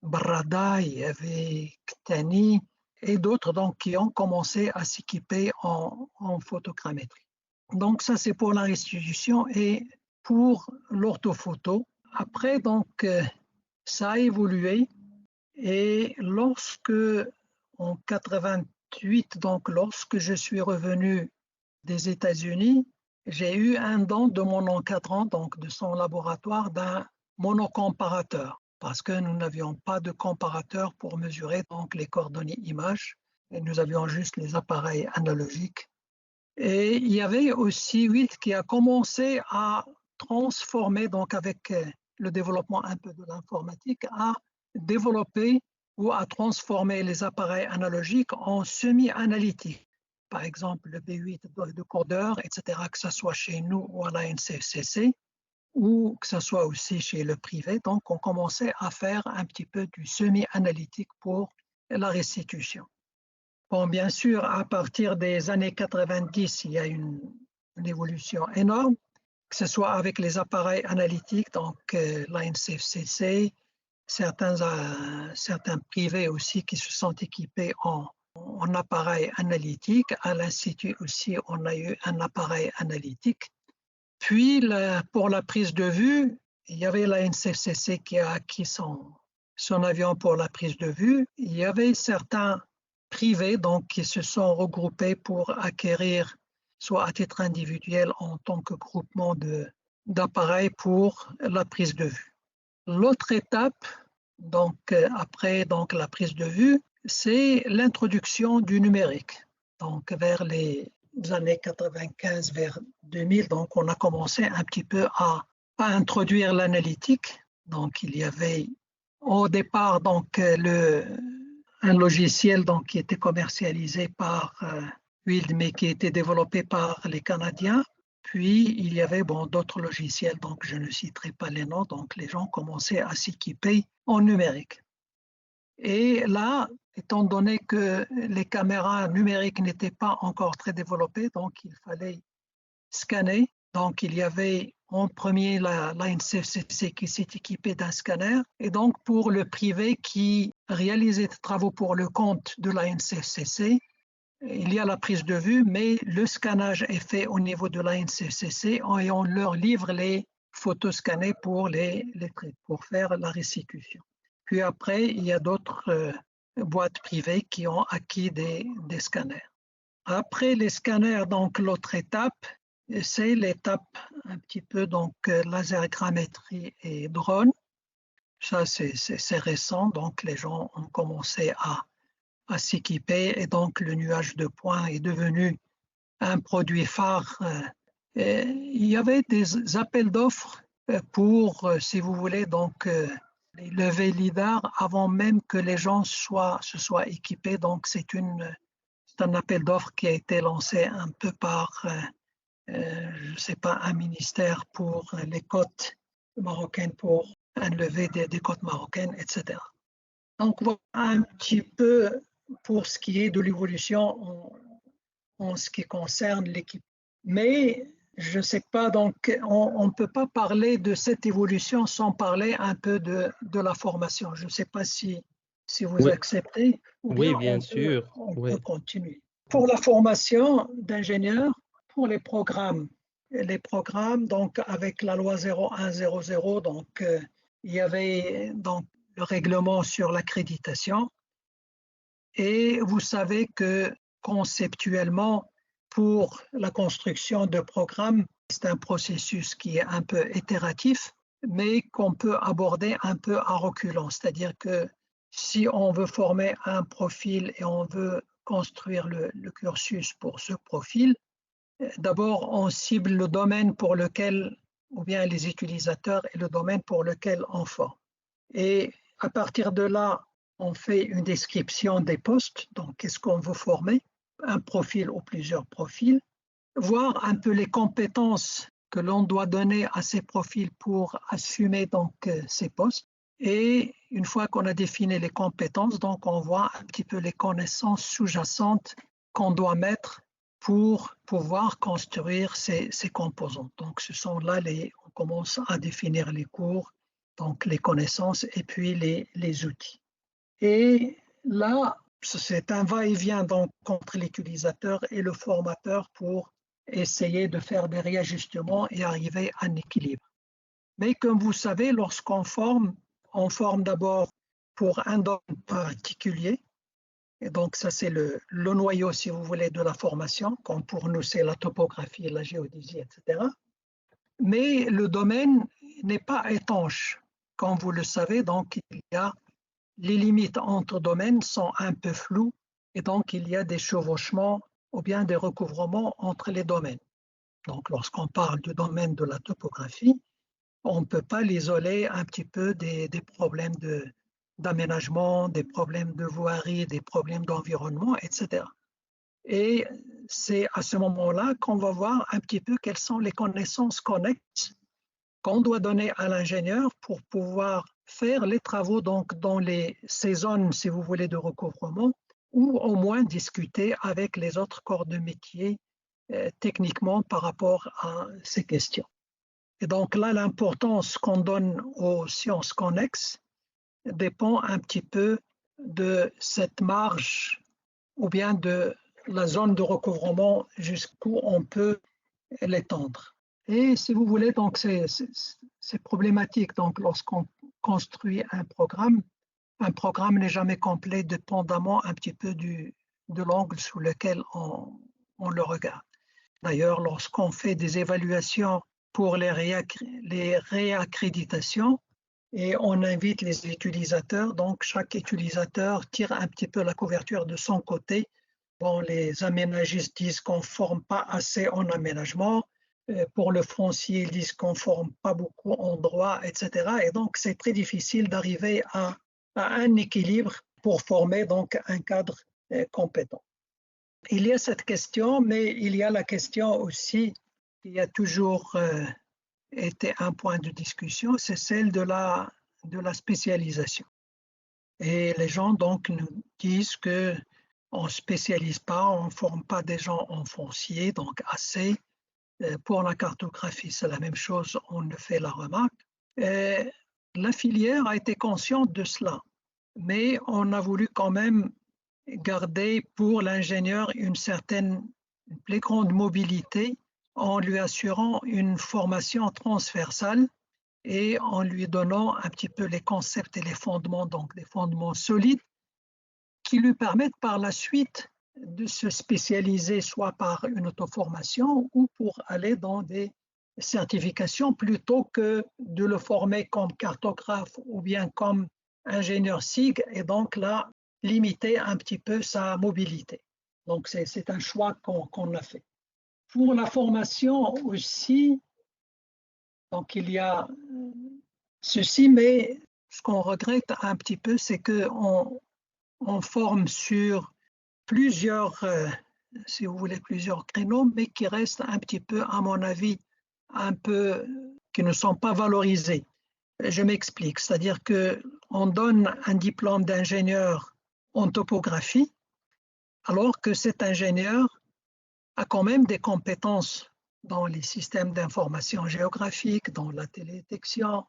Barrada, il y avait Ktani et d'autres donc qui ont commencé à s'équiper en photogrammétrie. Donc ça c'est pour la restitution et pour l'orthophoto. Après donc ça a évolué et lorsque en 88, donc lorsque je suis revenu des États-Unis, j'ai eu un don de mon encadrant, donc de son laboratoire, d'un monocomparateur, parce que nous n'avions pas de comparateur pour mesurer donc les coordonnées images, et nous avions juste les appareils analogiques. Et il y avait aussi Wilt qui a commencé à transformer, donc avec le développement un peu de l'informatique, à développer ou à transformer les appareils analogiques en semi-analytiques. Par exemple, le B8 de codeur, etc., que ce soit chez nous ou à la NCFCC, ou que ce soit aussi chez le privé. Donc, on commençait à faire un petit peu du semi-analytique pour la restitution. Bon, bien sûr, à partir des années 90, il y a une évolution énorme, que ce soit avec les appareils analytiques, donc la NCFCC, certains privés aussi qui se sont équipés en appareil analytique. À l'Institut aussi, on a eu un appareil analytique. Puis, pour la prise de vue, il y avait la NCFCC qui a acquis son avion pour la prise de vue. Il y avait certains privés donc, qui se sont regroupés pour acquérir soit à titre individuel en tant que groupement d'appareils pour la prise de vue. L'autre étape, donc après donc, la prise de vue, c'est l'introduction du numérique. Donc vers les années 95 vers 2000, donc on a commencé un petit peu à introduire l'analytique. Donc il y avait au départ donc un logiciel donc qui était commercialisé par Wild, mais qui était développé par les Canadiens. Puis il y avait d'autres logiciels, donc je ne citerai pas les noms. Donc les gens commençaient à s'équiper en numérique. Et là, étant donné que les caméras numériques n'étaient pas encore très développées, donc il fallait scanner. Donc il y avait en premier l'ANCFCC qui s'est équipée d'un scanner. Et donc pour le privé qui réalisait des travaux pour le compte de l'ANCFCC, il y a la prise de vue, mais le scannage est fait au niveau de l'ANCFCC et on leur livre les photos scannées pour pour faire la restitution. Puis après, il y a d'autres boîtes privées qui ont acquis des scanners. Après les scanners, donc l'autre étape, c'est l'étape un petit peu donc lasergrammétrie et drone. Ça, c'est récent, donc les gens ont commencé à s'équiper et donc le nuage de points est devenu un produit phare. Il y avait des appels d'offres pour, si vous voulez, donc lever LIDAR avant même que les gens se soient équipés. Donc c'est un appel d'offres qui a été lancé un peu par, je ne sais pas, un ministère pour les côtes marocaines, pour un lever des côtes marocaines, etc. Donc voilà un petit peu pour ce qui est de l'évolution en ce qui concerne l'équipe. Mais je ne sais pas, donc on ne peut pas parler de cette évolution sans parler un peu de la formation. Je ne sais pas si vous acceptez ou bien bien sûr. On peut continuer. Pour la formation d'ingénieurs, pour les programmes donc avec la loi 0100, donc il y avait donc le règlement sur l'accréditation. Et vous savez que conceptuellement, pour la construction de programmes, c'est un processus qui est un peu itératif, mais qu'on peut aborder un peu à reculons. C'est-à-dire que si on veut former un profil et on veut construire le cursus pour ce profil, d'abord on cible le domaine pour lequel, ou bien les utilisateurs et le domaine pour lequel on forme. Et à partir de là, on fait une description des postes, donc qu'est-ce qu'on veut former, un profil ou plusieurs profils, voir un peu les compétences que l'on doit donner à ces profils pour assumer donc ces postes. Et une fois qu'on a défini les compétences, donc on voit un petit peu les connaissances sous-jacentes qu'on doit mettre pour pouvoir construire ces composants. Donc ce sont là, on commence à définir les cours, donc les connaissances et puis les outils. Et là, c'est un va-et-vient donc entre l'utilisateur et le formateur pour essayer de faire des réajustements et arriver à un équilibre. Mais comme vous savez, lorsqu'on forme, on forme d'abord pour un domaine particulier. Et donc ça, c'est le noyau, si vous voulez, de la formation, comme pour nous, c'est la topographie, la géodésie, etc. Mais le domaine n'est pas étanche. Comme vous le savez, donc il y a les limites entre domaines sont un peu floues et donc il y a des chevauchements ou bien des recouvrements entre les domaines. Donc lorsqu'on parle du domaine de la topographie, on ne peut pas l'isoler un petit peu des problèmes d'aménagement, des problèmes de voirie, des problèmes d'environnement, etc. Et c'est à ce moment-là qu'on va voir un petit peu quelles sont les connaissances connexes qu'on doit donner à l'ingénieur pour pouvoir faire les travaux donc dans ces zones, si vous voulez, de recouvrement, ou au moins discuter avec les autres corps de métier techniquement par rapport à ces questions. Et donc là, l'importance qu'on donne aux sciences connexes dépend un petit peu de cette marge ou bien de la zone de recouvrement jusqu'où on peut l'étendre. Et si vous voulez, donc c'est problématique. Donc lorsqu'on construit un programme n'est jamais complet dépendamment un petit peu de l'angle sous lequel on le regarde. D'ailleurs, lorsqu'on fait des évaluations pour les réaccréditations et on invite les utilisateurs, donc chaque utilisateur tire un petit peu la couverture de son côté. Bon, les aménagistes disent qu'on ne forme pas assez en aménagement. Pour le foncier, ils disent qu'on ne forme pas beaucoup en droit, etc. Et donc, c'est très difficile d'arriver à un équilibre pour former donc un cadre compétent. Il y a cette question, mais il y a la question aussi qui a toujours été un point de discussion, c'est celle de la spécialisation. Et les gens donc nous disent qu'on ne spécialise pas, on ne forme pas des gens en foncier, donc assez. Pour la cartographie, c'est la même chose, on ne fait la remarque. La filière a été consciente de cela, mais on a voulu quand même garder pour l'ingénieur une plus grande mobilité en lui assurant une formation transversale et en lui donnant un petit peu les concepts et les fondements, donc des fondements solides qui lui permettent par la suite de se spécialiser soit par une auto-formation ou pour aller dans des certifications plutôt que de le former comme cartographe ou bien comme ingénieur SIG et donc là, limiter un petit peu sa mobilité. Donc, c'est un choix qu'on a fait. Pour la formation aussi, donc il y a ceci, mais ce qu'on regrette un petit peu, c'est qu'on forme sur plusieurs, si vous voulez, plusieurs créneaux, mais qui restent un petit peu, à mon avis, qui ne sont pas valorisés. Je m'explique, c'est-à-dire qu'on donne un diplôme d'ingénieur en topographie, alors que cet ingénieur a quand même des compétences dans les systèmes d'information géographique, dans la télédétection,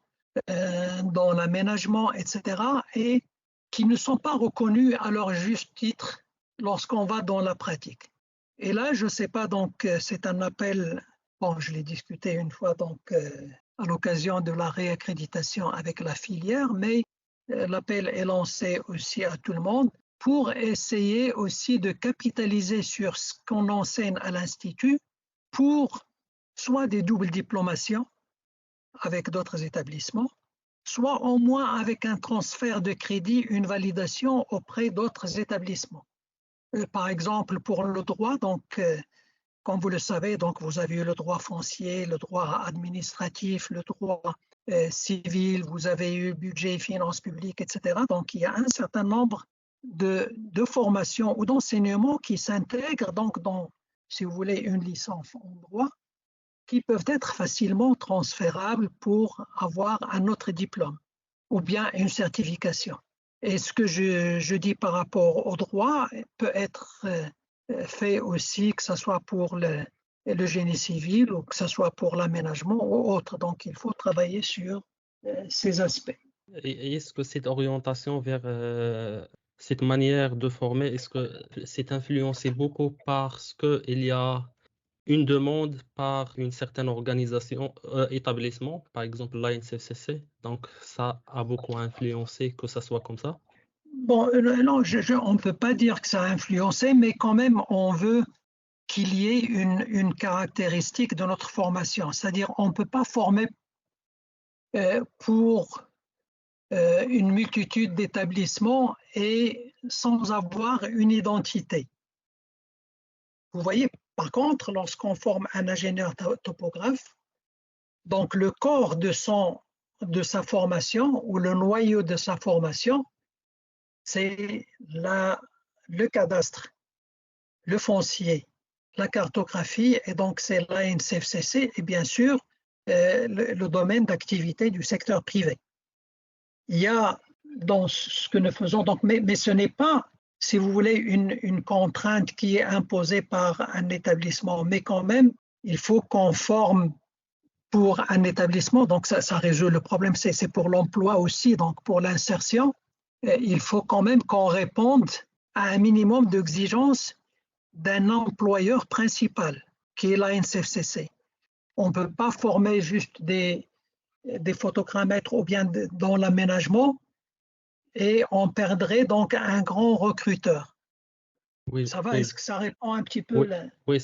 dans l'aménagement, etc., et qui ne sont pas reconnus à leur juste titre lorsqu'on va dans la pratique. Et là, je ne sais pas, donc c'est un appel, bon, je l'ai discuté une fois donc à l'occasion de la réaccréditation avec la filière, mais l'appel est lancé aussi à tout le monde pour essayer aussi de capitaliser sur ce qu'on enseigne à l'Institut pour soit des doubles diplomations avec d'autres établissements, soit au moins avec un transfert de crédit, une validation auprès d'autres établissements. Par exemple, pour le droit, donc, comme vous le savez, donc, vous avez eu le droit foncier, le droit administratif, le droit civil, vous avez eu budget et finances publiques, etc. Donc, il y a un certain nombre de formations ou d'enseignements qui s'intègrent donc dans, si vous voulez, une licence en droit qui peuvent être facilement transférables pour avoir un autre diplôme ou bien une certification. Et ce que je dis par rapport au droit peut être fait aussi, que ce soit pour le génie civil ou que ce soit pour l'aménagement ou autre. Donc, il faut travailler sur ces aspects. Et est-ce que cette orientation vers cette manière de former, est-ce que c'est influencé beaucoup parce qu'il y a une demande par une certaine organisation, établissement, par exemple l'ANCFCC, donc ça a beaucoup influencé que ça soit comme ça? Bon, non, on ne peut pas dire que ça a influencé, mais quand même, on veut qu'il y ait une caractéristique de notre formation. C'est-à-dire, on ne peut pas former pour une multitude d'établissements et sans avoir une identité. Vous voyez, par contre, lorsqu'on forme un ingénieur topographe, donc le corps de sa formation ou le noyau de sa formation, c'est le cadastre, le foncier, la cartographie, et donc c'est l'ANCFCC et bien sûr le domaine d'activité du secteur privé. Il y a dans ce que nous faisons, donc, mais ce n'est pas, si vous voulez, une contrainte qui est imposée par un établissement, mais quand même, il faut qu'on forme pour un établissement, donc ça résout le problème, c'est pour l'emploi aussi, donc pour l'insertion, il faut quand même qu'on réponde à un minimum d'exigences d'un employeur principal, qui est l'ANCFCC. On ne peut pas former juste des photogrammètres ou bien dans l'aménagement et on perdrait donc un grand recruteur. Oui, Ça va, oui, est-ce que ça répond un petit peu oui, oui,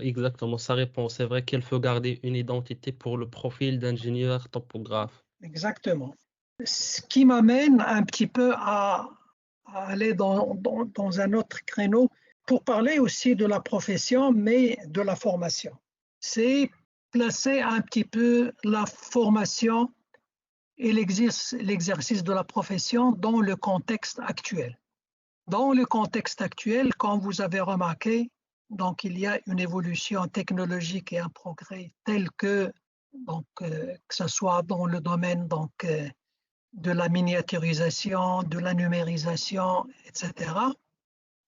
exactement, ça répond. C'est vrai qu'il faut garder une identité pour le profil d'ingénieur topographe. Exactement. Ce qui m'amène un petit peu à aller dans un autre créneau pour parler aussi de la profession, mais de la formation. C'est placer un petit peu la formation et l'exercice de la profession dans le contexte actuel. Dans le contexte actuel, comme vous avez remarqué, donc il y a une évolution technologique et un progrès tel que ce soit dans le domaine de la miniaturisation, de la numérisation, etc.,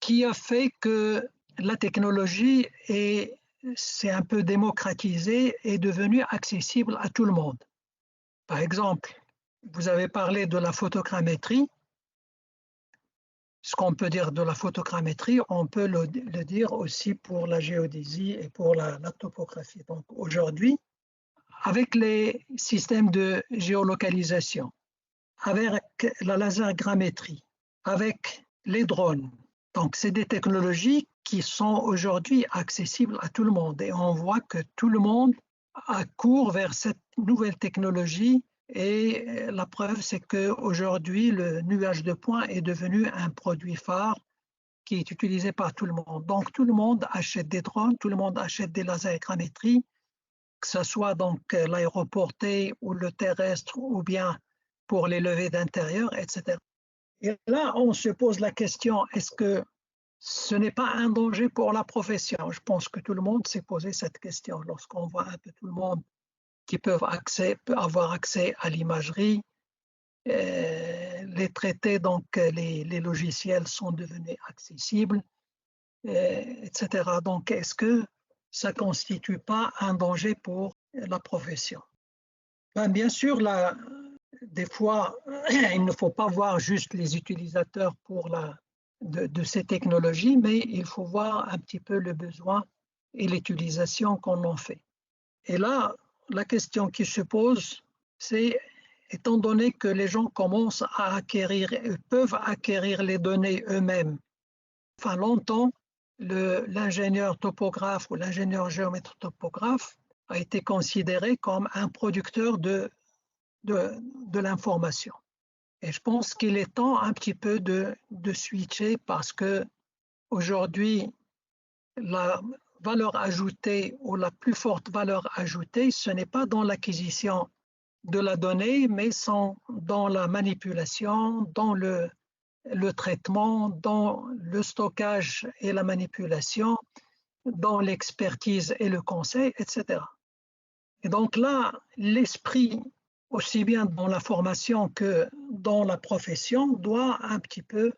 qui a fait que la technologie s'est un peu démocratisée et devenue accessible à tout le monde. Par exemple, vous avez parlé de la photogrammétrie. Ce qu'on peut dire de la photogrammétrie, on peut le dire aussi pour la géodésie et pour la topographie. Donc aujourd'hui, avec les systèmes de géolocalisation, avec la lasergrammétrie, avec les drones, donc c'est des technologies qui sont aujourd'hui accessibles à tout le monde. Et on voit que tout le monde accourt vers cette nouvelle technologie. Et la preuve, c'est qu'aujourd'hui, le nuage de points est devenu un produit phare qui est utilisé par tout le monde. Donc, tout le monde achète des drones, tout le monde achète des lasergrammétries, que ce soit donc l'aéroporté ou le terrestre ou bien pour les levées d'intérieur, etc. Et là, on se pose la question, est-ce que ce n'est pas un danger pour la profession? Je pense que tout le monde s'est posé cette question lorsqu'on voit un peu tout le monde qui peut avoir accès à l'imagerie. Les traités, donc les logiciels sont devenus accessibles, etc. Donc, est-ce que ça ne constitue pas un danger pour la profession? Ben, bien sûr, des fois, il ne faut pas voir juste les utilisateurs de ces technologies, mais il faut voir un petit peu le besoin et l'utilisation qu'on en fait. Et là, la question qui se pose, c'est, étant donné que les gens commencent à peuvent acquérir les données eux-mêmes, enfin longtemps, l'ingénieur topographe ou l'ingénieur géomètre topographe a été considéré comme un producteur de l'information. Et je pense qu'il est temps un petit peu de switcher parce que aujourd'hui, la valeur ajoutée ou la plus forte valeur ajoutée, ce n'est pas dans l'acquisition de la donnée, mais dans la manipulation, dans le traitement, dans le stockage et la manipulation, dans l'expertise et le conseil, etc. Et donc là, l'esprit, aussi bien dans la formation que dans la profession, doit un petit peu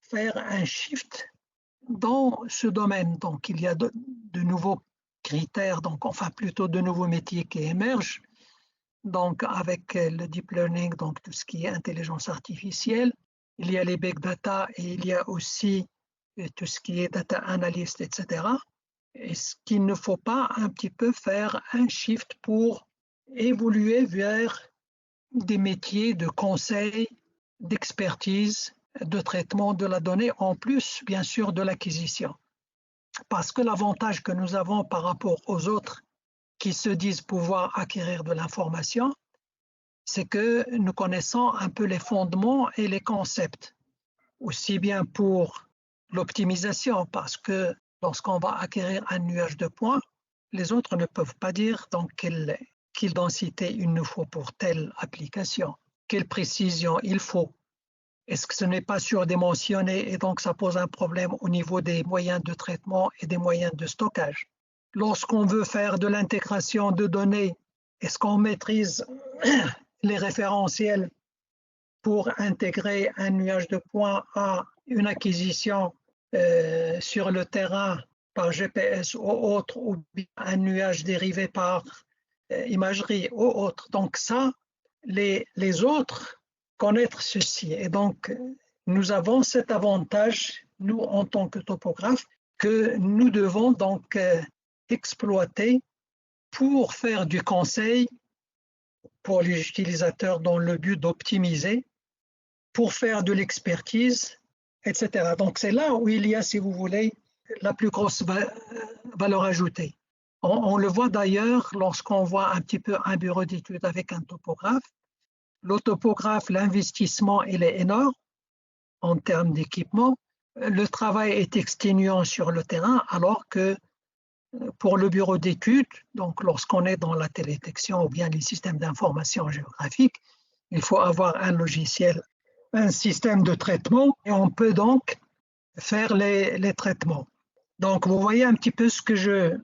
faire un shift dans ce domaine. Donc, il y a de nouveaux critères, donc, enfin plutôt de nouveaux métiers qui émergent. Donc, avec le deep learning, donc tout ce qui est intelligence artificielle, il y a les big data et il y a aussi tout ce qui est data analyst, etc. Est-ce qu'il ne faut pas un petit peu faire un shift pour évoluer vers des métiers de conseil, d'expertise, de traitement de la donnée, en plus, bien sûr, de l'acquisition. Parce que l'avantage que nous avons par rapport aux autres qui se disent pouvoir acquérir de l'information, c'est que nous connaissons un peu les fondements et les concepts, aussi bien pour l'optimisation, parce que lorsqu'on va acquérir un nuage de points, les autres ne peuvent pas dire donc quelle densité il nous faut pour telle application, quelle précision il faut. Est-ce que ce n'est pas surdimensionné et donc ça pose un problème au niveau des moyens de traitement et des moyens de stockage? Lorsqu'on veut faire de l'intégration de données, est-ce qu'on maîtrise les référentiels pour intégrer un nuage de points à une acquisition sur le terrain par GPS ou autre, ou bien un nuage dérivé par imagerie ou autre? Donc ça, les autres connaître ceci. Et donc, nous avons cet avantage, nous, en tant que topographes, que nous devons donc exploiter pour faire du conseil pour les utilisateurs dans le but d'optimiser, pour faire de l'expertise etc. Donc, c'est là où il y a, si vous voulez, la plus grosse valeur ajoutée. On le voit d'ailleurs lorsqu'on voit un petit peu un bureau d'études avec un topographe. Le topographe, l'investissement, il est énorme en termes d'équipement. Le travail est exténuant sur le terrain, alors que pour le bureau d'études, donc lorsqu'on est dans la télédétection ou bien les systèmes d'information géographique, il faut avoir un logiciel, un système de traitement, et on peut donc faire les traitements. Donc, vous voyez un petit peu ce que je...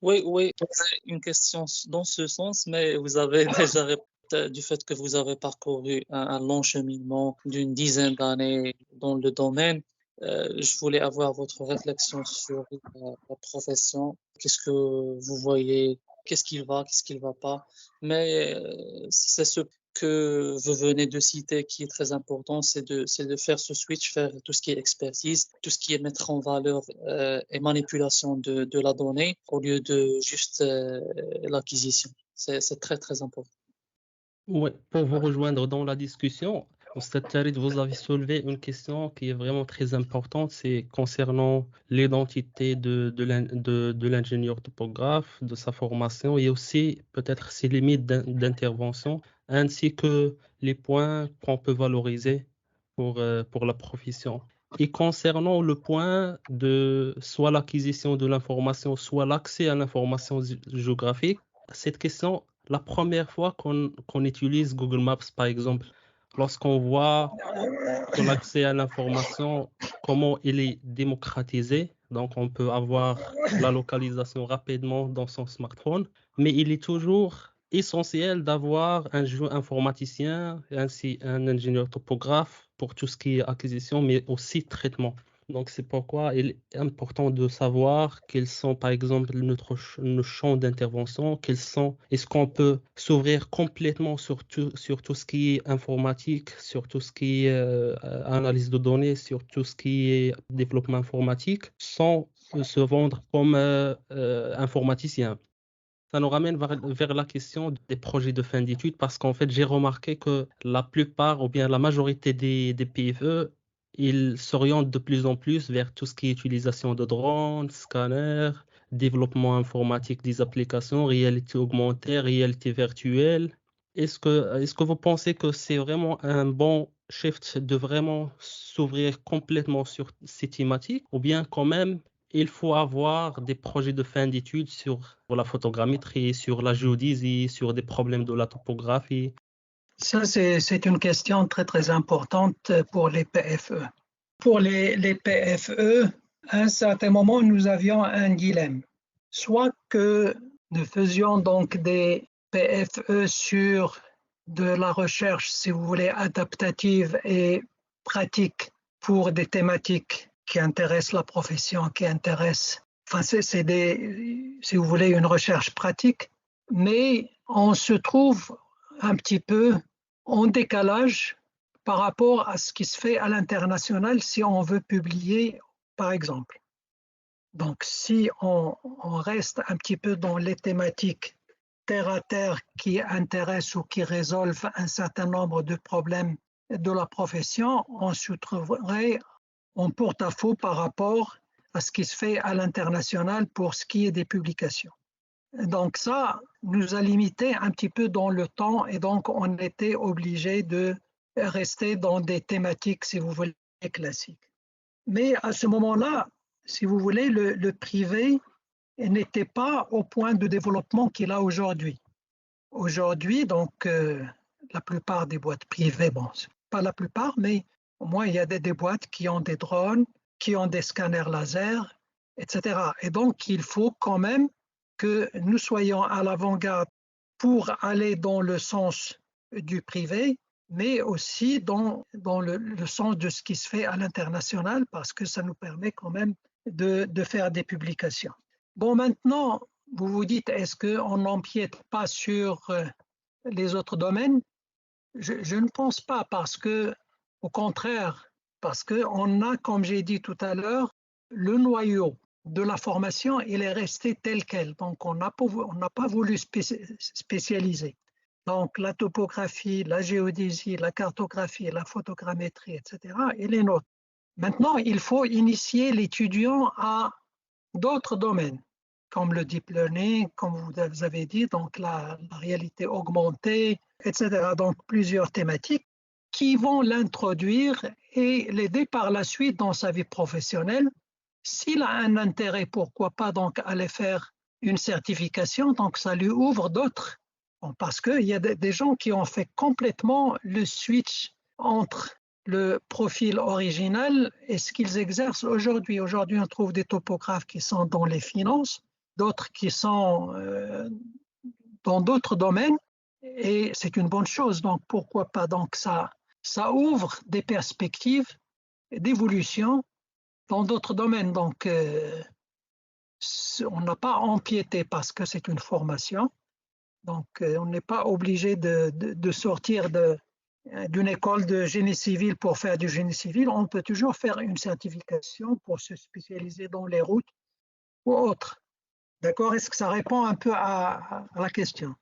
Oui, oui, c'est une question dans ce sens, mais vous avez déjà répondu du fait que vous avez parcouru un long cheminement d'une dizaine d'années dans le domaine. Je voulais avoir votre réflexion sur la profession. Qu'est-ce que vous voyez? Qu'est-ce qui va pas? Mais c'est ce que vous venez de citer qui est très important, c'est de faire ce switch, faire tout ce qui est expertise, tout ce qui est mettre en valeur et manipulation de la donnée au lieu de juste l'acquisition. C'est très, très important. Ouais, pour vous rejoindre dans la discussion, Oustaz Tariq, vous avez soulevé une question qui est vraiment très importante, c'est concernant l'identité de l'ingénieur topographe, de sa formation et aussi peut-être ses limites d'intervention, ainsi que les points qu'on peut valoriser pour la profession. Et concernant le point de soit l'acquisition de l'information, soit l'accès à l'information géographique, cette question, la première fois qu'on utilise Google Maps, par exemple, lorsqu'on voit que l'accès à l'information, comment il est démocratisé, donc on peut avoir la localisation rapidement dans son smartphone, mais il est toujours essentiel d'avoir un informaticien, ainsi un ingénieur topographe pour tout ce qui est acquisition, mais aussi traitement. Donc, c'est pourquoi il est important de savoir quels sont, par exemple, nos champs d'intervention, est-ce qu'on peut s'ouvrir complètement sur tout ce qui est informatique, sur tout ce qui est analyse de données, sur tout ce qui est développement informatique, sans se vendre comme informaticien. Ça nous ramène vers la question des projets de fin d'études parce qu'en fait, j'ai remarqué que la plupart ou bien la majorité des PFE, ils s'orientent de plus en plus vers tout ce qui est utilisation de drones, scanners, développement informatique des applications, réalité augmentée, réalité virtuelle. Est-ce que vous pensez que c'est vraiment un bon shift de vraiment s'ouvrir complètement sur ces thématiques ou bien quand même il faut avoir des projets de fin d'études sur la photogrammétrie, sur la géodésie, sur des problèmes de la topographie? Ça, c'est une question très, très importante pour les PFE. Pour les PFE, à un certain moment, nous avions un dilemme. Soit que nous faisions donc des PFE sur de la recherche, si vous voulez, adaptative et pratique pour des thématiques qui intéressent la profession, qui intéressent, enfin, si vous voulez, une recherche pratique, mais on se trouve un petit peu en décalage par rapport à ce qui se fait à l'international si on veut publier, par exemple. Donc, si on reste un petit peu dans les thématiques terre à terre qui intéressent ou qui résolvent un certain nombre de problèmes de la profession, on se trouverait en porte-à-faux par rapport à ce qui se fait à l'international pour ce qui est des publications. Donc ça nous a limité un petit peu dans le temps et donc on était obligé de rester dans des thématiques, si vous voulez, classiques. Mais à ce moment-là, si vous voulez, le privé n'était pas au point de développement qu'il a aujourd'hui. Aujourd'hui, donc, la plupart des boîtes privées, bon, pas la plupart, mais au moins il y a des boîtes qui ont des drones, qui ont des scanners laser, etc. Et donc, il faut quand même que nous soyons à l'avant-garde pour aller dans le sens du privé, mais aussi dans le sens de ce qui se fait à l'international, parce que ça nous permet quand même de faire des publications. Bon, maintenant, vous vous dites, est-ce qu'on n'empiète pas sur les autres domaines? Je ne pense pas, parce que, au contraire, parce qu'on a, comme j'ai dit tout à l'heure, le noyau de la formation, il est resté tel quel. Donc, on n'a pas voulu spécialiser. Donc, la topographie, la géodésie, la cartographie, la photogrammétrie, etc., et les nôtres. Maintenant, il faut initier l'étudiant à d'autres domaines, comme le deep learning, comme vous avez dit, donc la réalité augmentée, etc. Donc plusieurs thématiques qui vont l'introduire et l'aider par la suite dans sa vie professionnelle. S'il a un intérêt, pourquoi pas donc aller faire une certification, donc ça lui ouvre d'autres. Bon, parce qu'il y a des gens qui ont fait complètement le switch entre le profil original et ce qu'ils exercent aujourd'hui. Aujourd'hui, on trouve des topographes qui sont dans les finances, d'autres qui sont dans d'autres domaines, et c'est une bonne chose. Donc, pourquoi pas? Donc, ça ouvre des perspectives d'évolution dans d'autres domaines. Donc, on n'a pas empiété parce que c'est une formation. Donc, on n'est pas obligé de sortir d'une école de génie civil pour faire du génie civil. On peut toujours faire une certification pour se spécialiser dans les routes ou autres. D'accord? Est-ce que ça répond un peu à la question?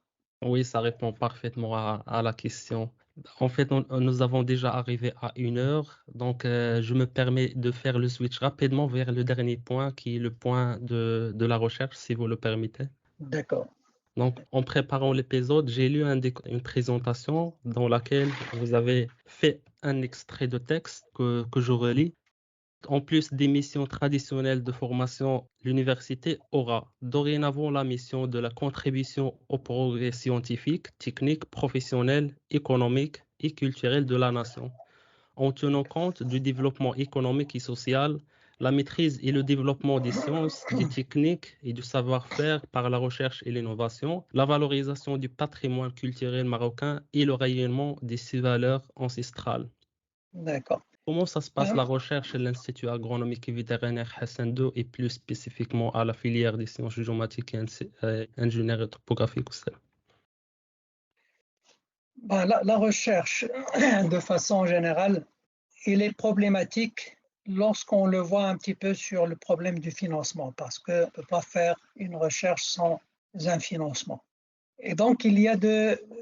Oui, ça répond parfaitement à la question. En fait, nous avons déjà arrivé à 1 heure, donc je me permets de faire le switch rapidement vers le dernier point, qui est le point de la recherche, si vous le permettez. D'accord. Donc, en préparant l'épisode, j'ai lu une présentation dans laquelle vous avez fait un extrait de texte que je relis. En plus des missions traditionnelles de formation, l'université aura dorénavant la mission de la contribution au progrès scientifique, technique, professionnel, économique et culturel de la nation, en tenant compte du développement économique et social, la maîtrise et le développement des sciences, des techniques et du savoir-faire par la recherche et l'innovation, la valorisation du patrimoine culturel marocain et le rayonnement de ses valeurs ancestrales. D'accord. Comment ça se passe la recherche à l'Institut agronomique et vétérinaire Hassan II et plus spécifiquement à la filière des sciences géomatiques et ingénierie topographique aussi? La recherche, de façon générale, il est problématique lorsqu'on le voit un petit peu sur le problème du financement, parce qu'on ne peut pas faire une recherche sans un financement. Et donc,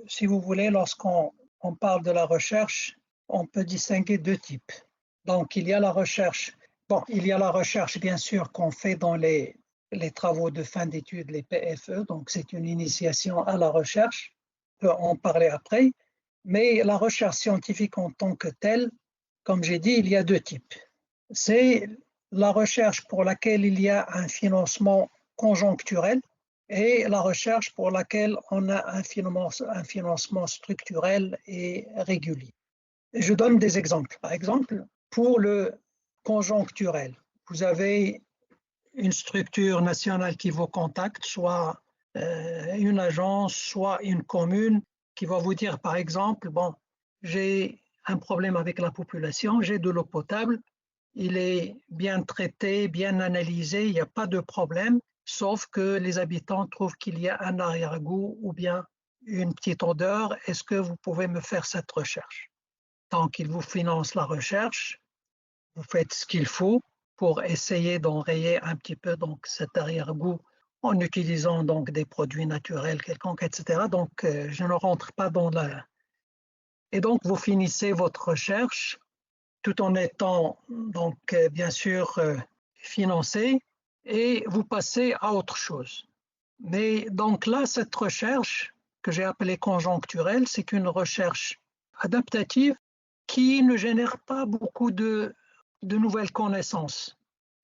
si vous voulez, lorsqu'on parle de la recherche, on peut distinguer deux types. Donc, il y a la recherche, bien sûr, qu'on fait dans les travaux de fin d'études, les PFE, donc c'est une initiation à la recherche, on peut en parler après, mais la recherche scientifique en tant que telle, comme j'ai dit, il y a deux types. C'est la recherche pour laquelle il y a un financement conjoncturel et la recherche pour laquelle on a un financement structurel et régulier. Je donne des exemples. Par exemple, pour le conjoncturel, vous avez une structure nationale qui vous contacte, soit une agence, soit une commune, qui va vous dire, par exemple, bon, j'ai un problème avec la population, j'ai de l'eau potable, il est bien traité, bien analysé, il n'y a pas de problème, sauf que les habitants trouvent qu'il y a un arrière-goût ou bien une petite odeur. Est-ce que vous pouvez me faire cette recherche? Donc, ils vous financent la recherche, vous faites ce qu'il faut pour essayer d'enrayer un petit peu donc, cet arrière-goût en utilisant donc des produits naturels quelconques, etc. Donc, je ne rentre pas dans la... Et donc, vous finissez votre recherche tout en étant donc bien sûr financé et vous passez à autre chose. Mais donc là, cette recherche que j'ai appelée conjoncturelle, c'est une recherche adaptative qui ne génère pas beaucoup de nouvelles connaissances.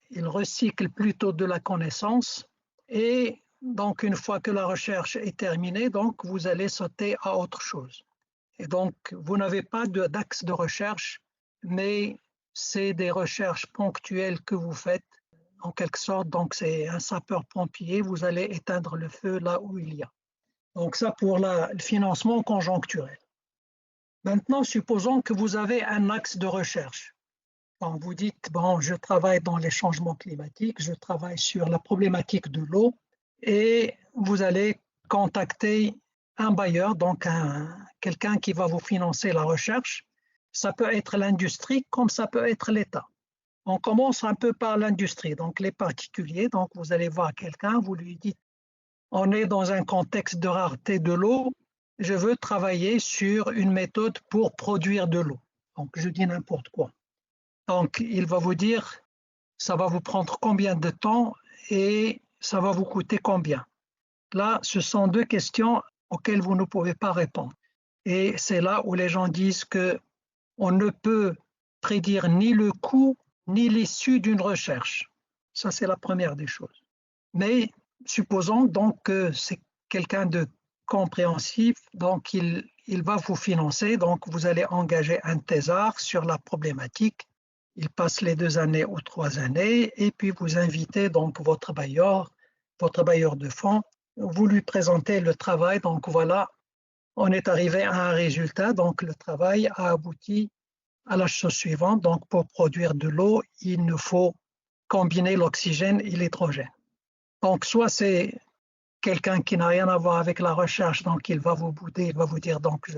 Il recycle plutôt de la connaissance et donc une fois que la recherche est terminée, donc vous allez sauter à autre chose. Et donc vous n'avez pas d'axe de recherche, mais c'est des recherches ponctuelles que vous faites en quelque sorte. Donc c'est un sapeur-pompier, vous allez éteindre le feu là où il y a. Donc ça pour le financement conjoncturel. Maintenant, supposons que vous avez un axe de recherche. Quand vous dites, bon, je travaille dans les changements climatiques, je travaille sur la problématique de l'eau, et vous allez contacter un bailleur, donc quelqu'un qui va vous financer la recherche. Ça peut être l'industrie comme ça peut être l'État. On commence un peu par l'industrie, donc les particuliers. Donc vous allez voir quelqu'un, vous lui dites, on est dans un contexte de rareté de l'eau, je veux travailler sur une méthode pour produire de l'eau. Donc je dis n'importe quoi. Donc, il va vous dire, ça va vous prendre combien de temps et ça va vous coûter combien. Là, ce sont deux questions auxquelles vous ne pouvez pas répondre. Et c'est là où les gens disent qu'on ne peut prédire ni le coût ni l'issue d'une recherche. Ça, c'est la première des choses. Mais supposons donc que c'est quelqu'un de compréhensif, donc il va vous financer, donc vous allez engager un thésard sur la problématique. Il passe les 2 années ou 3 années et puis vous invitez donc votre bailleur de fonds, vous lui présentez le travail, donc voilà, on est arrivé à un résultat, donc le travail a abouti à la chose suivante, donc pour produire de l'eau, il nous faut combiner l'oxygène et l'hydrogène. Donc soit c'est quelqu'un qui n'a rien à voir avec la recherche, donc il va vous bouder, il va vous dire donc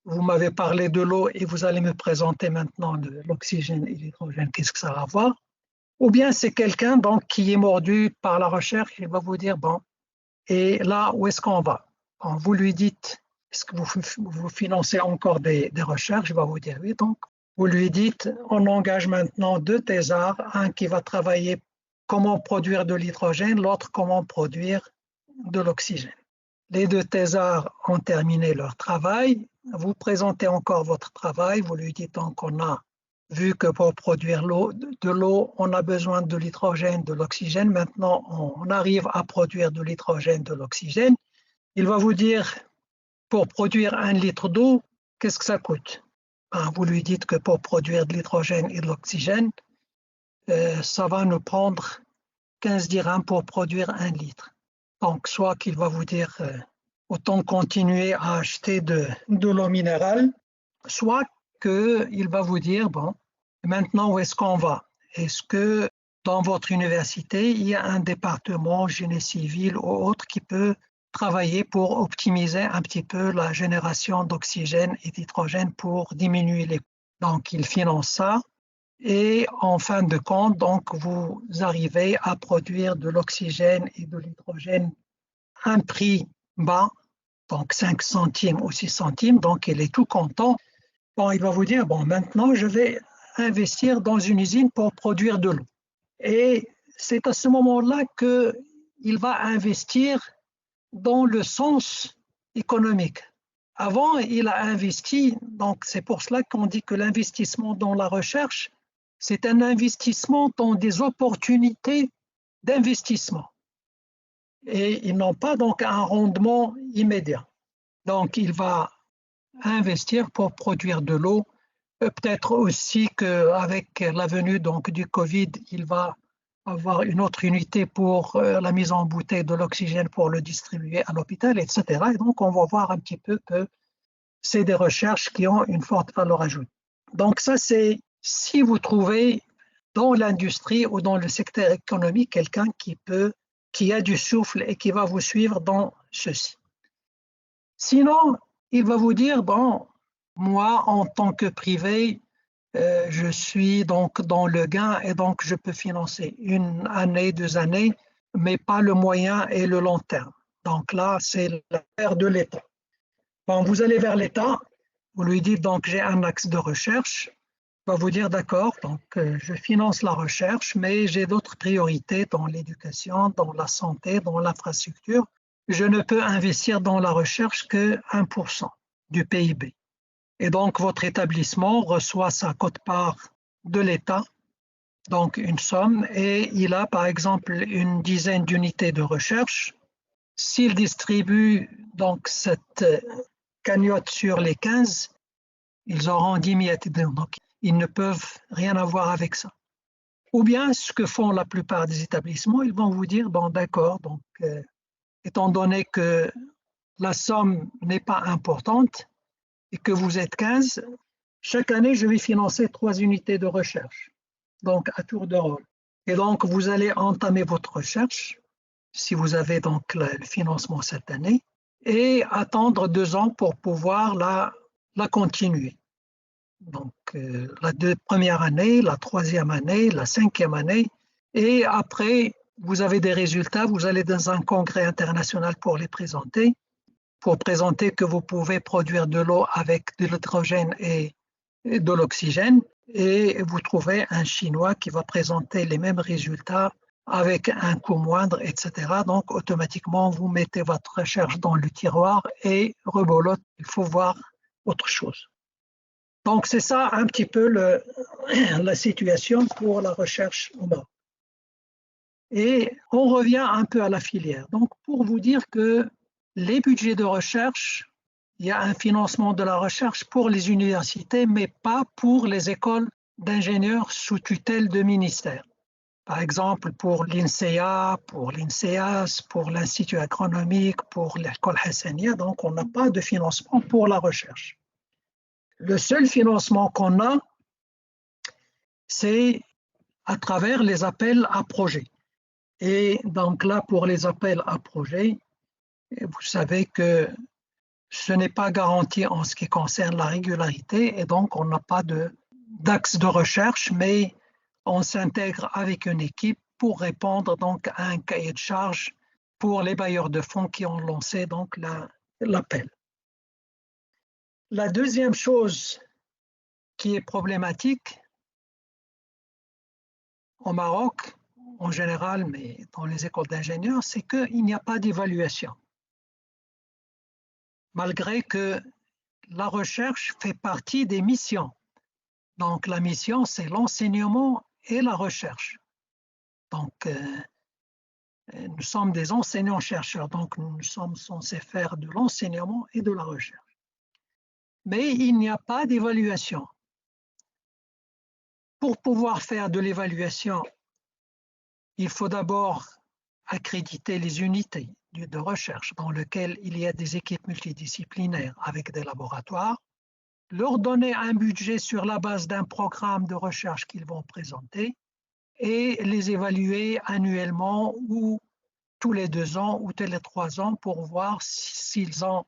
vous m'avez parlé de l'eau et vous allez me présenter maintenant l'oxygène et l'hydrogène, qu'est-ce que ça va avoir? Ou bien c'est quelqu'un donc qui est mordu par la recherche, il va vous dire bon, et là où est-ce qu'on va? Quand vous lui dites est-ce que vous financez encore des recherches, il va vous dire oui, donc vous lui dites on engage maintenant 2 thésards, un qui va travailler comment produire de l'hydrogène, l'autre comment produire de l'oxygène. Les 2 thésards ont terminé leur travail, vous présentez encore votre travail, vous lui dites donc on a vu que pour produire de l'eau, on a besoin de l'hydrogène, de l'oxygène, maintenant on arrive à produire de l'hydrogène, de l'oxygène. Il va vous dire pour produire 1 litre d'eau, qu'est-ce que ça coûte? Vous lui dites que pour produire de l'hydrogène et de l'oxygène, ça va nous prendre 15 dirhams pour produire 1 litre. Donc, soit qu'il va vous dire autant continuer à acheter de l'eau minérale, soit qu'il va vous dire, bon, maintenant où est-ce qu'on va? Est-ce que dans votre université, il y a un département génie civil ou autre qui peut travailler pour optimiser un petit peu la génération d'oxygène et d'hydrogène pour diminuer les coûts? Donc, il finance ça. Et en fin de compte, donc, vous arrivez à produire de l'oxygène et de l'hydrogène à un prix bas, donc 5 centimes ou 6 centimes, donc il est tout content. Bon, il va vous dire, bon, maintenant, je vais investir dans une usine pour produire de l'eau. Et c'est à ce moment-là qu'il va investir dans le sens économique. Avant, il a investi, donc c'est pour cela qu'on dit que l'investissement dans la recherche, c'est un investissement dans des opportunités d'investissement. Et ils n'ont pas donc un rendement immédiat. Donc, il va investir pour produire de l'eau. Peut-être aussi qu'avec la venue donc, du Covid, il va avoir une autre unité pour la mise en bouteille de l'oxygène pour le distribuer à l'hôpital, etc. Et donc, on va voir un petit peu que c'est des recherches qui ont une forte valeur ajoutée. Donc, ça, c'est si vous trouvez dans l'industrie ou dans le secteur économique quelqu'un qui a du souffle et qui va vous suivre dans ceci. Sinon, il va vous dire, bon, moi, en tant que privé, je suis donc dans le gain et donc je peux financer 1 année, 2 années, mais pas le moyen et le long terme. Donc là, c'est l'affaire de l'État. Bon, vous allez vers l'État, vous lui dites donc j'ai un axe de recherche, il va vous dire d'accord, donc je finance la recherche, mais j'ai d'autres priorités dans l'éducation, dans la santé, dans l'infrastructure. Je ne peux investir dans la recherche que 1% du PIB. Et donc, votre établissement reçoit sa quote-part de l'État, donc une somme, et il a par exemple une dizaine d'unités de recherche. S'il distribue donc cette cagnotte sur les 15, ils auront 10 miettes. Donc, ils ne peuvent rien avoir avec ça. Ou bien, ce que font la plupart des établissements, ils vont vous dire, bon d'accord, donc étant donné que la somme n'est pas importante et que vous êtes 15, chaque année, je vais financer 3 unités de recherche, donc à tour de rôle. Et donc, vous allez entamer votre recherche, si vous avez donc le financement cette année, et attendre 2 ans pour pouvoir la continuer. Donc, la première année, la 3e année, la 5e année, et après, vous avez des résultats, vous allez dans un congrès international pour les présenter, pour présenter que vous pouvez produire de l'eau avec de l'hydrogène et de l'oxygène. et vous trouvez un Chinois qui va présenter les mêmes résultats avec un coût moindre, etc. Donc, automatiquement, vous mettez votre recherche dans le tiroir et rebolote, il faut voir autre chose. Donc, c'est ça un petit peu la situation pour la recherche au Maroc. Et on revient un peu à la filière. Donc, pour vous dire que les budgets de recherche, il y a un financement de la recherche pour les universités, mais pas pour les écoles d'ingénieurs sous tutelle de ministère. Par exemple, pour l'INSEA, pour l'INSEAS, pour l'Institut agronomique, pour l'école Hassania, donc on n'a pas de financement pour la recherche. Le seul financement qu'on a, c'est à travers les appels à projets. Et donc là, pour les appels à projets, vous savez que ce n'est pas garanti en ce qui concerne la régularité et donc on n'a pas d'axe de recherche, mais on s'intègre avec une équipe pour répondre donc à un cahier de charge pour les bailleurs de fonds qui ont lancé donc l'appel. La deuxième chose qui est problématique au Maroc, en général, mais dans les écoles d'ingénieurs, c'est qu'il n'y a pas d'évaluation. Malgré que la recherche fait partie des missions. Donc la mission, c'est l'enseignement et la recherche. Donc nous sommes des enseignants-chercheurs, donc nous sommes censés faire de l'enseignement et de la recherche. Mais il n'y a pas d'évaluation. Pour pouvoir faire de l'évaluation, il faut d'abord accréditer les unités de recherche dans lesquelles il y a des équipes multidisciplinaires avec des laboratoires, leur donner un budget sur la base d'un programme de recherche qu'ils vont présenter et les évaluer annuellement ou tous les 2 ans ou tous les 3 ans pour voir s'ils ont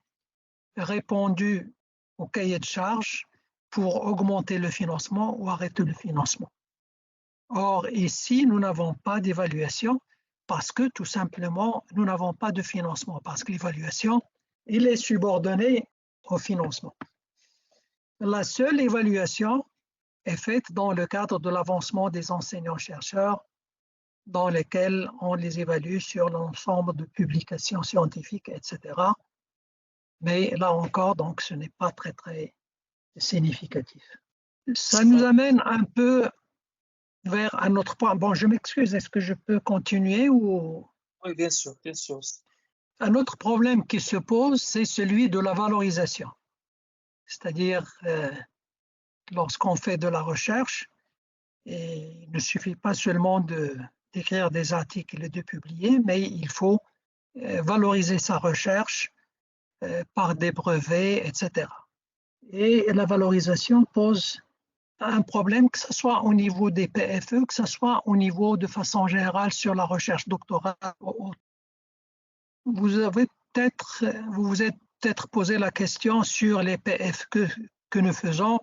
répondu au cahier de charge pour augmenter le financement ou arrêter le financement. Or, ici, nous n'avons pas d'évaluation parce que tout simplement, nous n'avons pas de financement parce que l'évaluation, il est subordonné au financement. La seule évaluation est faite dans le cadre de l'avancement des enseignants-chercheurs dans lesquels on les évalue sur l'ensemble de publications scientifiques, etc. Mais là encore, donc, ce n'est pas très, très significatif. Ça nous amène un peu vers un autre point. Bon, je m'excuse, est-ce que je peux continuer ou... Oui, bien sûr, bien sûr. Un autre problème qui se pose, c'est celui de la valorisation. C'est-à-dire, lorsqu'on fait de la recherche, et il ne suffit pas seulement d'écrire des articles et de publier, mais il faut valoriser sa recherche par des brevets, etc. Et la valorisation pose un problème, que ce soit au niveau des PFE, que ce soit au niveau de façon générale sur la recherche doctorale. Vous vous êtes peut-être posé la question sur les PFE que nous faisons.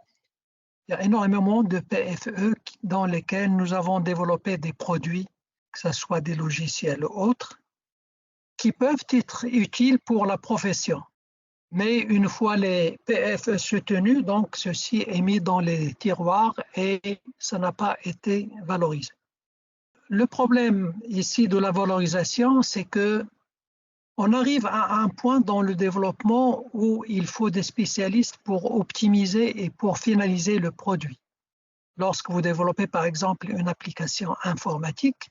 Il y a énormément de PFE dans lesquels nous avons développé des produits, que ce soit des logiciels ou autres, qui peuvent être utiles pour la profession. Mais une fois les PFE soutenus, donc ceci est mis dans les tiroirs et ça n'a pas été valorisé. Le problème ici de la valorisation, c'est que on arrive à un point dans le développement où il faut des spécialistes pour optimiser et pour finaliser le produit. Lorsque vous développez par exemple une application informatique,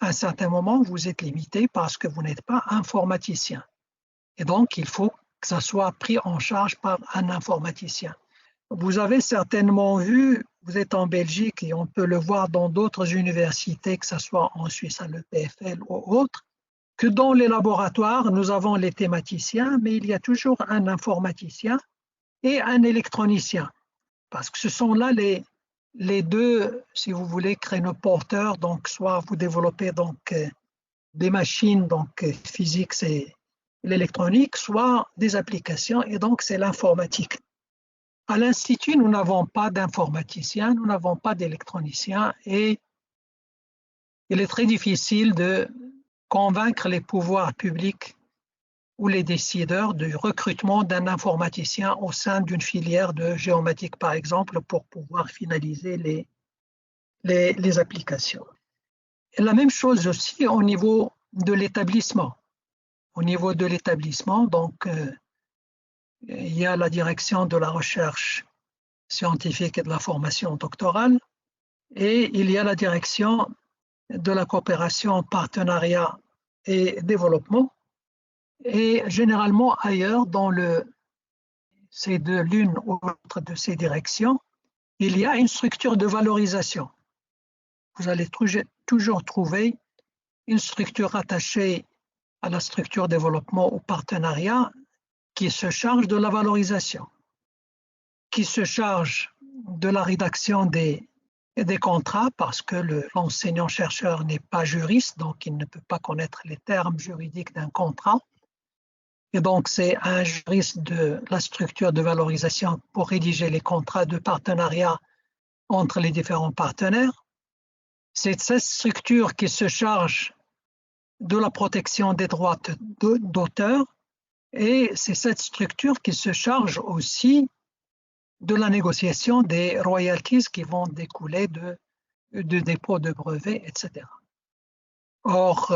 à un certain moment, vous êtes limité parce que vous n'êtes pas informaticien. Et donc, il faut que ça soit pris en charge par un informaticien. Vous avez certainement vu, vous êtes en Belgique et on peut le voir dans d'autres universités, que ce soit en Suisse à l'EPFL ou autre, que dans les laboratoires, nous avons les thématiciens, mais il y a toujours un informaticien et un électronicien. Parce que ce sont là les deux, si vous voulez, créneaux porteurs. Donc, soit vous développez donc, des machines, donc physiques, c'est l'électronique, soit des applications, et donc c'est l'informatique. À l'Institut, nous n'avons pas d'informaticien, nous n'avons pas d'électronicien, et il est très difficile de convaincre les pouvoirs publics ou les décideurs du recrutement d'un informaticien au sein d'une filière de géomatique, par exemple, pour pouvoir finaliser les applications. Et la même chose aussi au niveau de l'établissement. Au niveau de l'établissement, donc, il y a la direction de la recherche scientifique et de la formation doctorale, et il y a la direction de la coopération, partenariat et développement. Et généralement ailleurs, c'est de l'une ou l'autre de ces directions, il y a une structure de valorisation. Vous allez toujours trouver une structure attachée à la structure développement ou partenariat qui se charge de la valorisation, qui se charge de la rédaction des contrats, parce que l'enseignant-chercheur n'est pas juriste, donc il ne peut pas connaître les termes juridiques d'un contrat. Et donc, c'est un juriste de la structure de valorisation pour rédiger les contrats de partenariat entre les différents partenaires. C'est cette structure qui se charge de la protection des droits d'auteur, et c'est cette structure qui se charge aussi de la négociation des royalties qui vont découler de dépôt de brevets, etc. Or,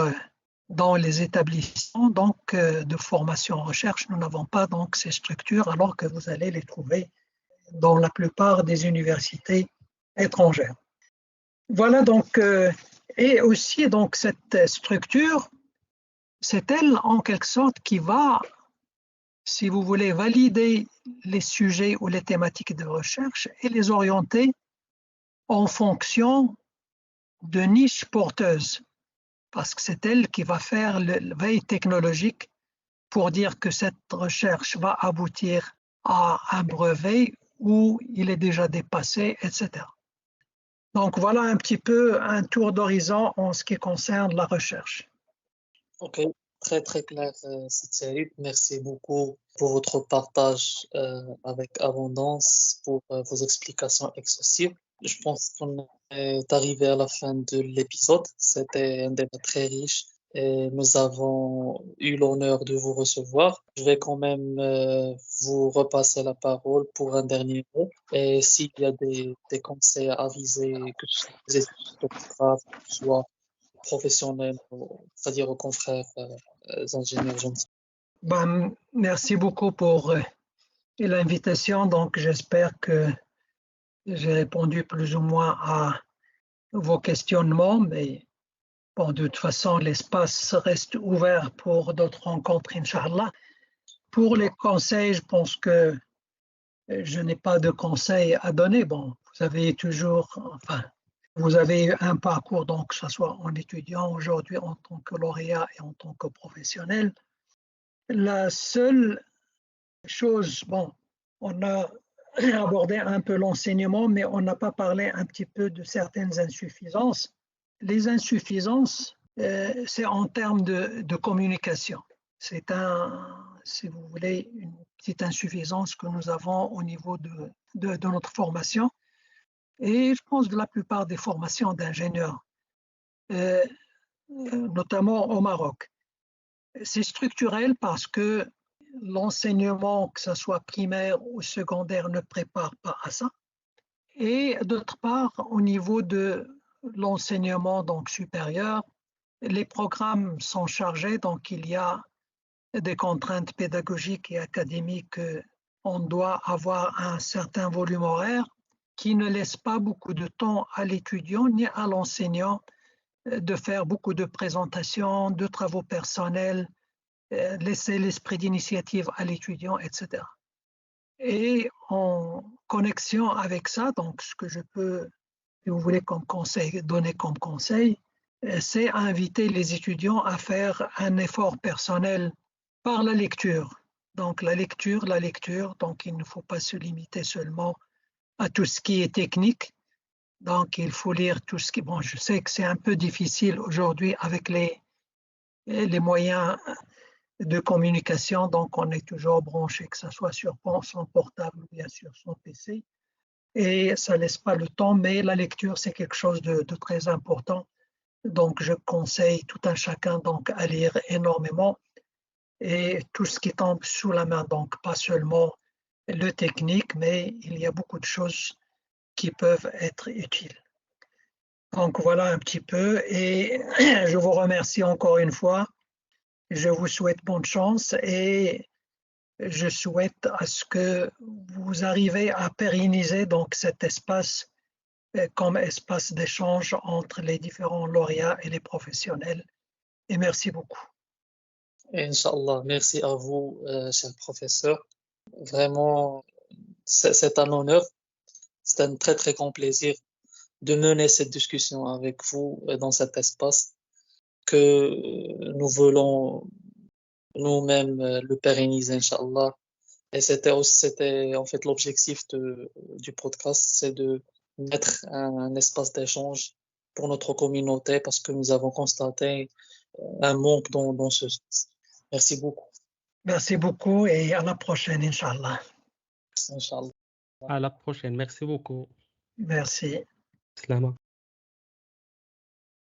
dans les établissements donc, de formation en recherche, nous n'avons pas donc ces structures, alors que vous allez les trouver dans la plupart des universités étrangères. Voilà donc, et aussi donc cette structure, c'est elle en quelque sorte qui va, si vous voulez, valider les sujets ou les thématiques de recherche et les orienter en fonction de niches porteuses, parce que c'est elle qui va faire le veille technologique pour dire que cette recherche va aboutir à un brevet ou il est déjà dépassé, etc. Donc voilà un petit peu un tour d'horizon en ce qui concerne la recherche. Ok, très très clair, Saïd. Merci beaucoup pour votre partage avec abondance, pour vos explications exhaustives. Je pense qu'on est arrivé à la fin de l'épisode. C'était un débat très riche et nous avons eu l'honneur de vous recevoir. Je vais quand même vous repasser la parole pour un dernier mot. Et s'il y a des conseils à aviser, que ce soit des études, soit professionnels, c'est-à-dire aux confrères ingénieurs gentils. Ben, merci beaucoup pour l'invitation. Donc, j'espère que j'ai répondu plus ou moins à vos questionnements, mais bon, de toute façon, l'espace reste ouvert pour d'autres rencontres, Inch'Allah. Pour les conseils, je pense que je n'ai pas de conseils à donner. Bon, vous avez toujours, enfin, vous avez un parcours, donc, que ce soit en étudiant aujourd'hui en tant que lauréat et en tant que professionnel. La seule chose, bon, on a abordé un peu l'enseignement, mais on n'a pas parlé un petit peu de certaines insuffisances. Les insuffisances, c'est en termes de communication. C'est si vous voulez, une petite insuffisance que nous avons au niveau de notre formation. Et je pense que la plupart des formations d'ingénieurs, notamment au Maroc, c'est structurel parce que l'enseignement, que ce soit primaire ou secondaire, ne prépare pas à ça. Et d'autre part, au niveau de l'enseignement donc supérieur, les programmes sont chargés, donc il y a des contraintes pédagogiques et académiques. On doit avoir un certain volume horaire qui ne laisse pas beaucoup de temps à l'étudiant ni à l'enseignant de faire beaucoup de présentations, de travaux personnels, laisser l'esprit d'initiative à l'étudiant, etc. Et en connexion avec ça, donc ce que je peux, si vous voulez, donner comme conseil, c'est inviter les étudiants à faire un effort personnel par la lecture. Donc la lecture, donc il ne faut pas se limiter seulement à tout ce qui est technique. Donc il faut lire tout ce qui... Bon, je sais que c'est un peu difficile aujourd'hui avec les moyens de communication, donc on est toujours branché, que ce soit sur son portable ou bien sur son PC. Et ça ne laisse pas le temps, mais la lecture, c'est quelque chose de très important. Donc je conseille tout un chacun donc, à lire énormément. et tout ce qui tombe sous la main. Donc, pas seulement le technique, mais il y a beaucoup de choses qui peuvent être utiles. Donc, voilà un petit peu. Et je vous remercie encore une fois. Je vous souhaite bonne chance et je souhaite à ce que vous arrivez à pérenniser donc cet espace comme espace d'échange entre les différents lauréats et les professionnels. Et merci beaucoup. Inch'Allah, merci à vous, cher professeur. Vraiment, c'est un honneur, c'est un très très grand plaisir de mener cette discussion avec vous dans cet espace que nous voulons nous-mêmes le pérenniser, Inch'Allah. Et c'était en fait l'objectif du podcast, c'est de mettre un espace d'échange pour notre communauté parce que nous avons constaté un manque dans ce sens. Merci beaucoup. Merci beaucoup et à la prochaine, Inch'Allah. Inch'Allah. À la prochaine. Merci beaucoup. Merci. Slama.